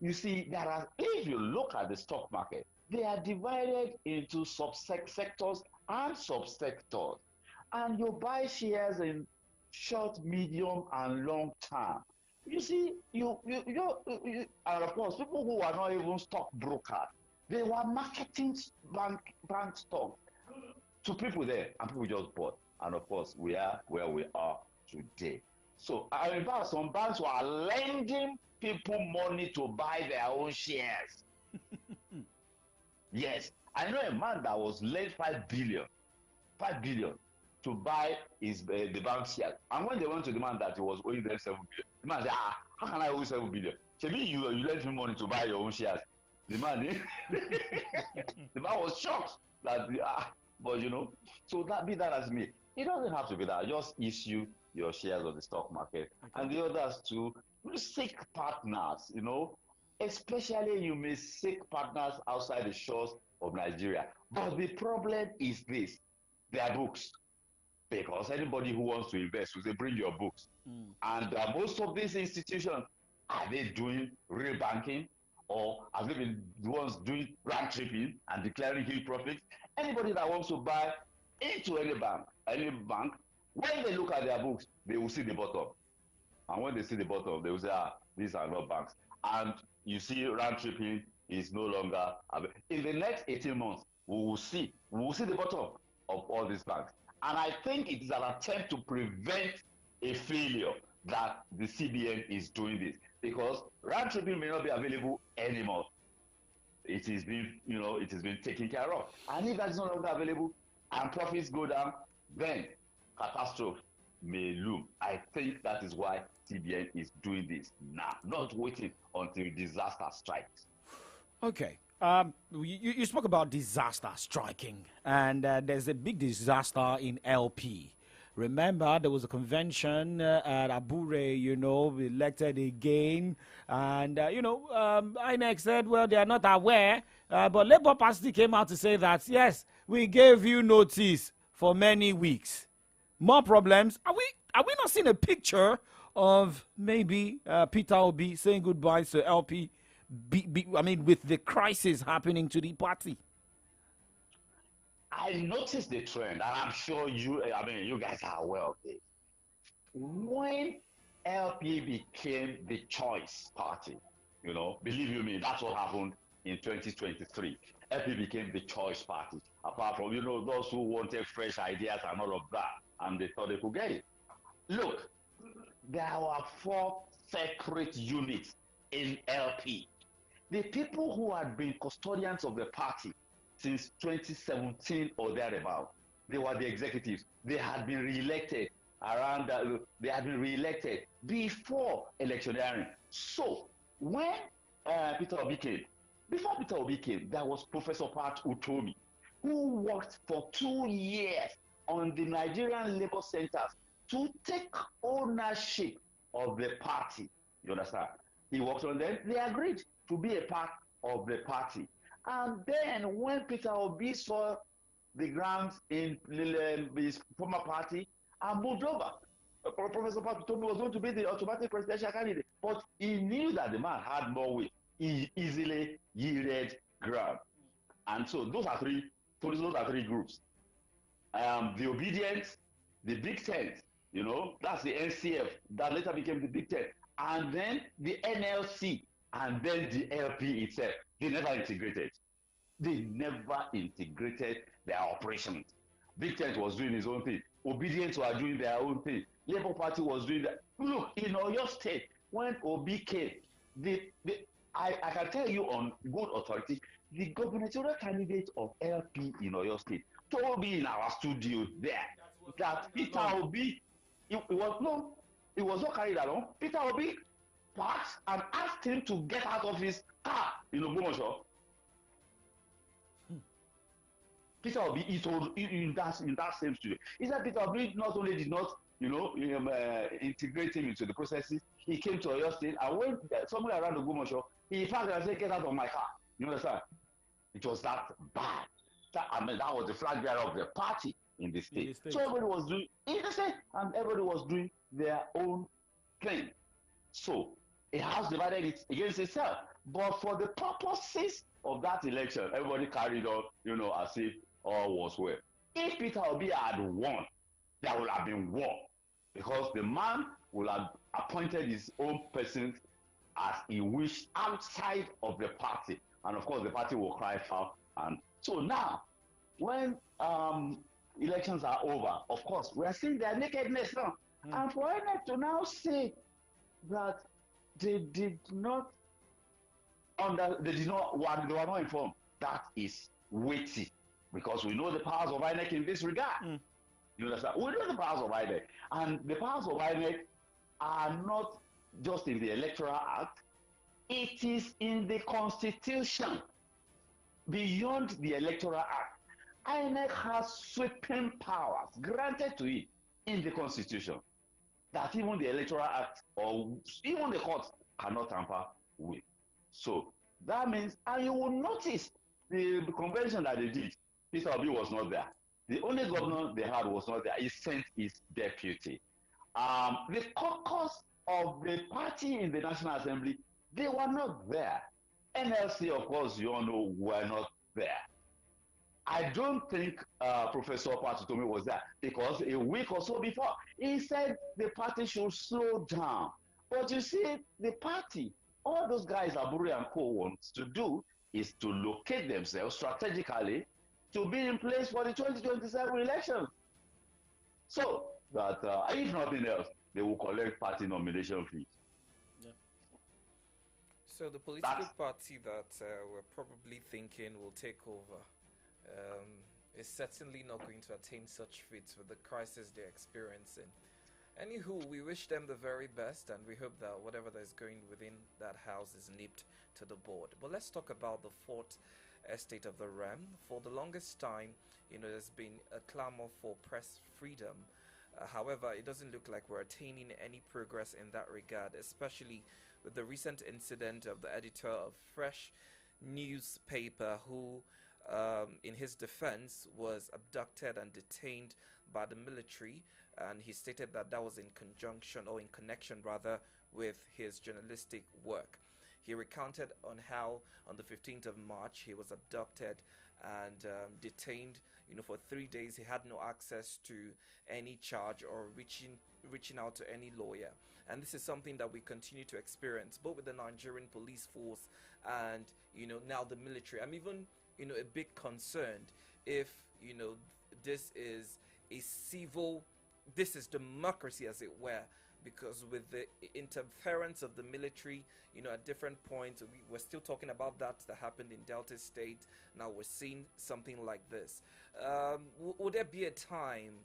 You see, if you look at the stock market, they are divided into sectors and subsectors, and you buy shares in short, medium, and long term. You see, and of course, people who are not even stockbrokers, they were marketing bank stocks to people there, and people just bought. And of course, we are where we are today. So, in fact, some banks were lending people money to buy their own shares. Yes, I know a man that was lent 5 billion to buy the bank shares. And when they went to the man that he was owing them 7 billion, the man said, how can I owe 7 billion? Maybe you lent me money to buy your own shares. The man, the man was shocked that, but so that as me. It doesn't have to be that. Just issue your shares on the stock market. Okay. And the others too, seek partners, Especially you may seek partners outside the shores of Nigeria. But the problem is this: their books. Because anybody who wants to invest will say, bring your books. And most of these institutions, are they doing real banking? or have they been the ones doing round tripping and declaring huge profits? Anybody that wants to buy into any bank, when they look at their books, they will see the bottom. And when they see the bottom, they will say, these are not banks. And you see round tripping is no longer, in the next 18 months, we will see the bottom of all these banks. And I think it is an attempt to prevent a failure that the CBN is doing this, because round tripping may not be available anymore. It is being taken care of. And if that is no longer available and profits go down, then catastrophe may loom. I think that is why CBN is doing this now, not waiting until disaster strikes. Okay. You spoke about disaster striking, and there's a big disaster in LP. Remember, there was a convention at Abure, elected again. And, INEC said, well, they are not aware. But Labour Party came out to say that, yes, we gave you notice for many weeks. More problems. Are we not seeing a picture of maybe Peter Obi saying goodbye to LP, with the crisis happening to the party? I noticed the trend, and I'm sure you guys are aware of it. When LP became the choice party, believe you me, that's what happened in 2023. LP became the choice party, apart from, those who wanted fresh ideas and all of that, and they thought they could get it. Look, there were 4 separate units in LP. The people who had been custodians of the party since 2017 or thereabout, they were the executives. They had been re-elected before electioneering. So when before Peter Obi came, there was Professor Pat Utomi, who worked for 2 years on the Nigerian labor centers to take ownership of the party. You understand? He worked on them. They agreed to be a part of the party. And then when Peter Obi saw the grounds in his former party and moved over, Professor Pat Utomi was going to be the automatic presidential candidate. But he knew that the man had more weight. He easily yielded ground. And so those are three groups. The Obedience, the Big Tent, that's the NCF that later became the Big Tent, and then the NLC, and then the LP itself. They never integrated. They never integrated their operations. Big Tent was doing his own thing. Obedience were doing their own thing. Labour Party was doing that. Look, in Oyo State, when Obi came, I can tell you on good authority, the gubernatorial candidate of LP in Oyo State told me in our studio there that Peter Obi, it was not carried along. Peter Obi passed and asked him to get out of his car in Ogbomoso. Peter Obi, he told in that same studio, he said Peter Obi not only did not integrate him into the processes, he came to Oyo State and went somewhere around Ogbomoso, he parked and said, get out of my car. You understand? It was that bad. That was the flag bearer of the party in the state. So everybody was doing innocent, and everybody was doing their own thing. So it has divided it against itself. But for the purposes of that election, everybody carried on, as if all was well. If Peter Obi had won, there would have been war, because the man would have appointed his own person as he wished outside of the party. And of course, the party will cry foul. And so now, when elections are over, of course, we are seeing their nakedness now. And for INEC to now say that they were not informed, that is weighty, because we know the powers of INEC in this regard. You understand? We know the powers of INEC, and the powers of INEC are not just in the Electoral Act. It is in the Constitution. Beyond the Electoral Act, INEC has sweeping powers granted to it in the Constitution that even the Electoral Act or even the courts cannot tamper with. So that means, and you will notice the convention that they did, Peter Obi was not there. The only governor they had was not there. He sent his deputy. The caucus of the party in the National Assembly, they were not there. NLC, of course, you all know, were not there. I don't think Professor Patutomi was there because a week or so before, he said the party should slow down. But you see, the party, all those guys Aburi and Co want to do is to locate themselves strategically to be in place for the 2027 election. So that if nothing else, they will collect party nomination fees. Yeah. So the political party that we're probably thinking will take over is certainly not going to attain such feats with the crisis they're experiencing. Anywho, we wish them the very best, and we hope that whatever that is going within that house is nipped to the bud. But let's talk about the fourth estate of the realm. For the longest time, there's been a clamor for press freedom. However, it doesn't look like we're attaining any progress in that regard, especially with the recent incident of the editor of Fresh newspaper who, in his defense, was abducted and detained by the military, and he stated that that was in connection with his journalistic work. He recounted on how on the 15th of March he was abducted and detained. For 3 days he had no access to any charge or reaching out to any lawyer. And this is something that we continue to experience both with the Nigerian police force and now the military. I'm even a bit concerned if this is democracy, as it were, because with the interference of the military, at different points, we're still talking about that happened in Delta State. Now we're seeing something like this. Would there be a time,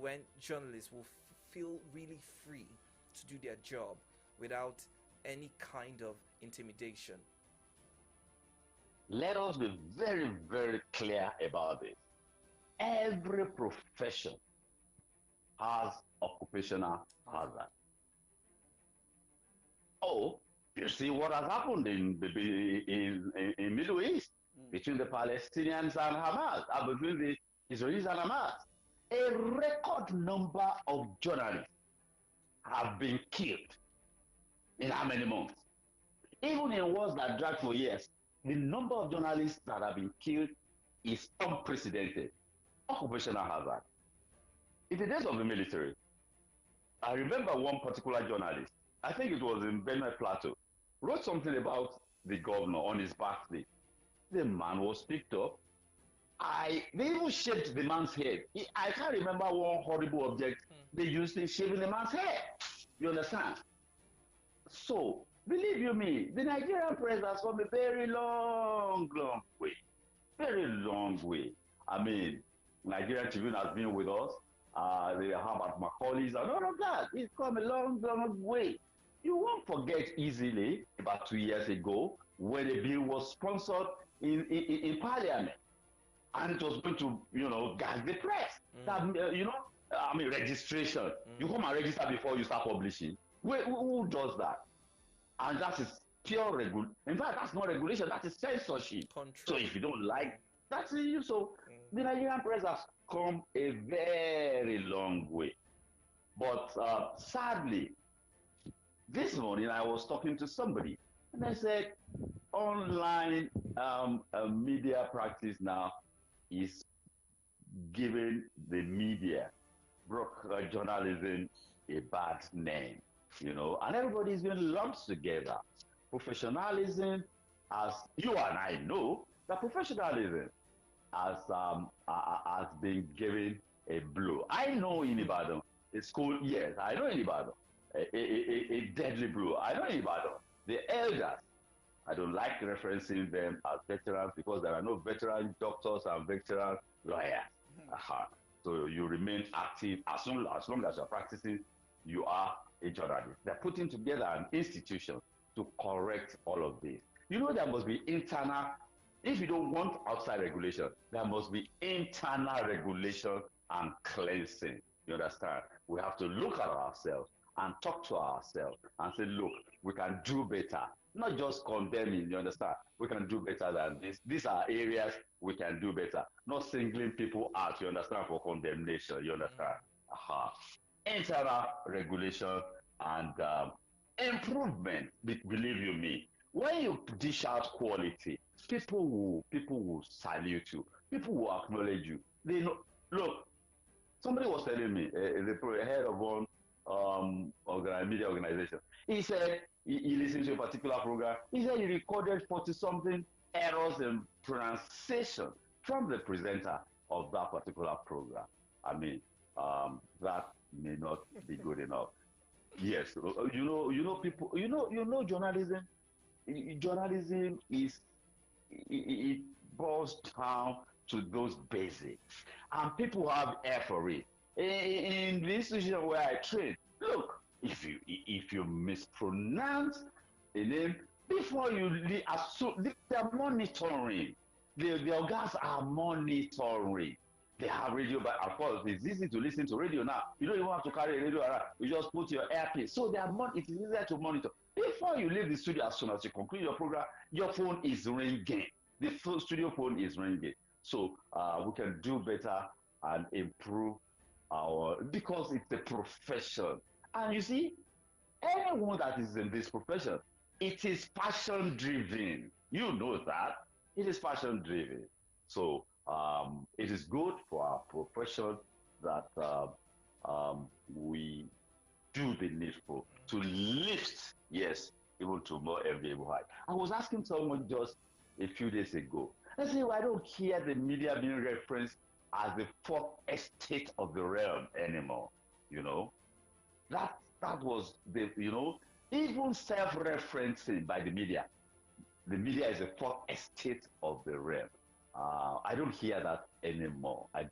when journalists will feel really free to do their job without any kind of intimidation? Let us be very, very clear about this. Every profession has occupational hazard. Oh, you see what has happened in Middle East between the Palestinians and Hamas, between the Israelis and Hamas. A record number of journalists have been killed in how many months? Even in wars that drag for years, the number of journalists that have been killed is unprecedented. Occupational hazard. In the days of the military, I remember one particular journalist, I think it was in Benue Plateau, wrote something about the governor on his birthday. The man was picked up. They even shaved the man's head. I can't remember one horrible object they used in shaving the man's head. You understand? So, believe you me, the Nigerian press has come a very long, long way. Very long way. I mean, Nigerian Tribune has been with us. They have at Macaulay's and all of that. It's come a long, long way. You won't forget easily about 2 years ago when a bill was sponsored in Parliament, and it was going to, gag the press. That, registration. You come and register before you start publishing. Who does that? And that is pure regulation. In fact, that's not regulation. That is censorship. Control. So if you don't like, that's you. So the Nigerian press has come a very long way. But sadly, this morning I was talking to somebody, and I said, online media practice now is giving the media, journalism, a bad name, and everybody is being lumped together. Professionalism, as you and I know, that professionalism has been given a blow. I know in Ibadan, a school, yes, I know in Ibadan, a deadly blow. I know in Ibadan, the elders, I don't like referencing them as veterans because there are no veteran doctors and veteran lawyers. So you remain active as long as you're practicing, you are a journalist. They're putting together an institution to correct all of this. There must be internal, if you don't want outside regulation, there must be internal regulation and cleansing. You understand? We have to look at ourselves and talk to ourselves and say, look, we can do better. Not just condemning, you understand? We can do better than this. These are areas we can do better. Not singling people out, you understand, for condemnation, you understand? Internal regulation and improvement, believe you me. when you dish out quality, people will salute you. People will acknowledge you. They know. Look, somebody was telling me, the head of one media organization. He said he listened to a particular program. He said he recorded 40-something errors in pronunciation from the presenter of that particular program. I mean, that may not be good enough. Yes, people. Journalism. Journalism is it boils down to those basics, and people have air for it. In the institution where I train, look, if you mispronounce a name before you leave, they're monitoring. The guys are monitoring. They have radio, but of course it's easy to listen to radio now. You don't even have to carry a radio around. You just put your earpiece. So it is easier to monitor. Before you leave the studio, as soon as you conclude your program, your phone is ringing. The studio phone is ringing. So we can do better and improve because it's a profession. And you see, anyone that is in this profession, it is passion driven. You know that. It is passion driven. So it is good for our profession that we do the needful to lift, yes, even to more enviable height. I was asking someone just a few days ago. I said, well, I don't hear the media being referenced as the fourth estate of the realm anymore. That was even self-referencing by the media. The media is the fourth estate of the realm. I don't hear that anymore. And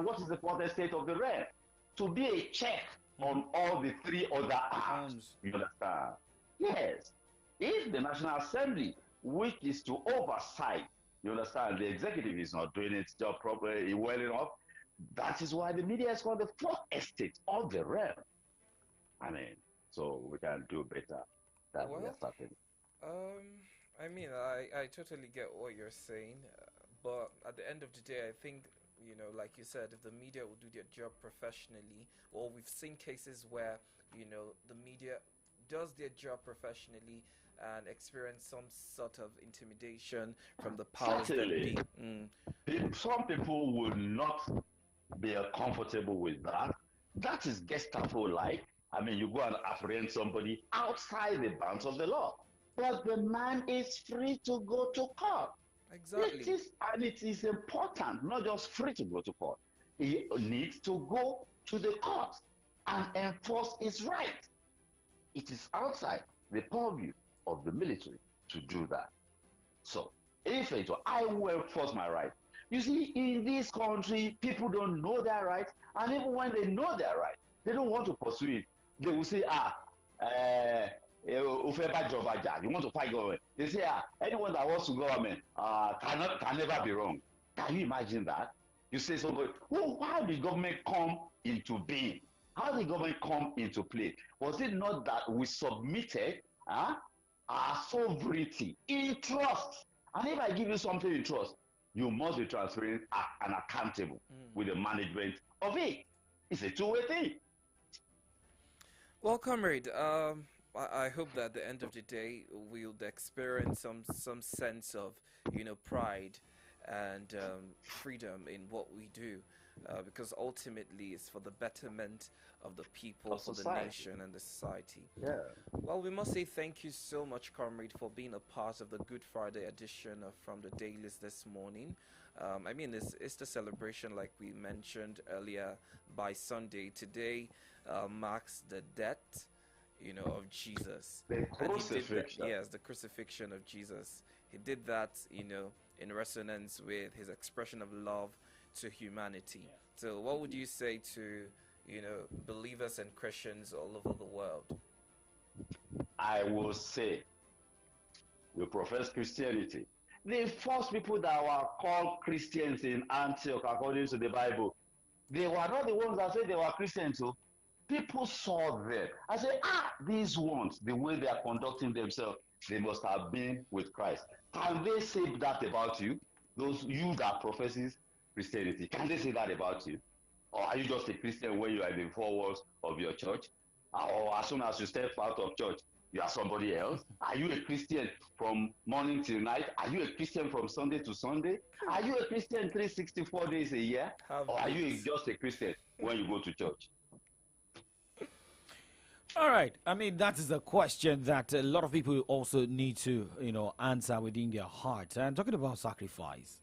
what is the fourth estate of the realm? To be a check on all the three other arms. You understand? Yes. If the National Assembly, which is to oversight, you understand, the executive is not doing its job properly, well enough, that is why the media is called the fourth estate of the realm. I mean, so we can do better than we are starting. I totally get what you're saying, but at the end of the day, I think, like you said, if the media will do their job professionally, or we've seen cases where, the media does their job professionally and experience some sort of intimidation from the powers that be. Some people will not be comfortable with that. That is Gestapo-like. I mean, you go and apprehend somebody outside the bounds of the law. But the man is free to go to court. Exactly. It is important, not just free to go to court. He needs to go to the court and enforce his right. It is outside the purview of the military to do that. So, I will enforce my right. You see, in this country, people don't know their right, and even when they know their right, they don't want to pursue it. They will say, you want to fight government. They say, anyone that wants to government can never be wrong. Can you imagine that? You say somebody, how did government come into being? How did government come into play? Was it not that we submitted our sovereignty in trust? And if I give you something in trust, you must be transparent and accountable with the management of it. It's a two-way thing. Well, comrade, I hope that at the end of the day we'll experience some sense of pride and freedom in what we do, because ultimately it's for the betterment of the people, for the nation and the society. Yeah. Well, we must say thank you so much, comrade, for being a part of the Good Friday edition of From the Dailies this morning. It's the celebration, like we mentioned earlier, by Sunday. Today marks the death of Jesus. The crucifixion. Yes, the crucifixion of Jesus. He did that, in resonance with his expression of love to humanity. So what would you say to, believers and Christians all over the world? I will say, we profess Christianity. The first people that were called Christians in Antioch, according to the Bible, they were not the ones that said they were Christians. So people saw them. I said, these ones, the way they are conducting themselves, they must have been with Christ. Can they say that about you? You that professes Christianity, can they say that about you? Or are you just a Christian when you are in the four walls of your church? Or as soon as you step out of church, You are somebody else. Are you a Christian from morning till night? Are you a Christian from Sunday to Sunday? Are you a Christian 364 days a year? Or are you just a Christian when you go to church? All right. I mean, that is a question that a lot of people also need to, answer within their heart. And talking about sacrifice,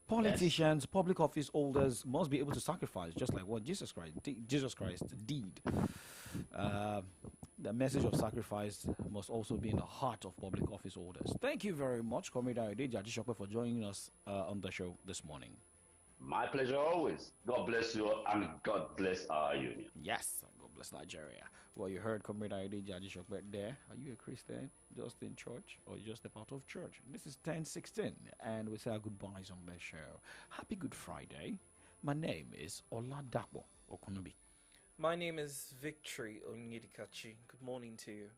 politicians, public office holders must be able to sacrifice, just like what Jesus Christ did. The message of sacrifice must also be in the heart of public office holders. Thank you very much, Comrade Ayode Ajishope, for joining us on the show this morning. My pleasure always. God bless you and God bless our union. Yes, God bless Nigeria. Well, you heard Comrade Ayode Ajishope there. Are you a Christian just in church or you just step out of church? This is 10:16 and we say our goodbyes on the show. Happy Good Friday. My name is OLADAPO Okunubi. My name is Victory Onyedikachi. Good morning to you.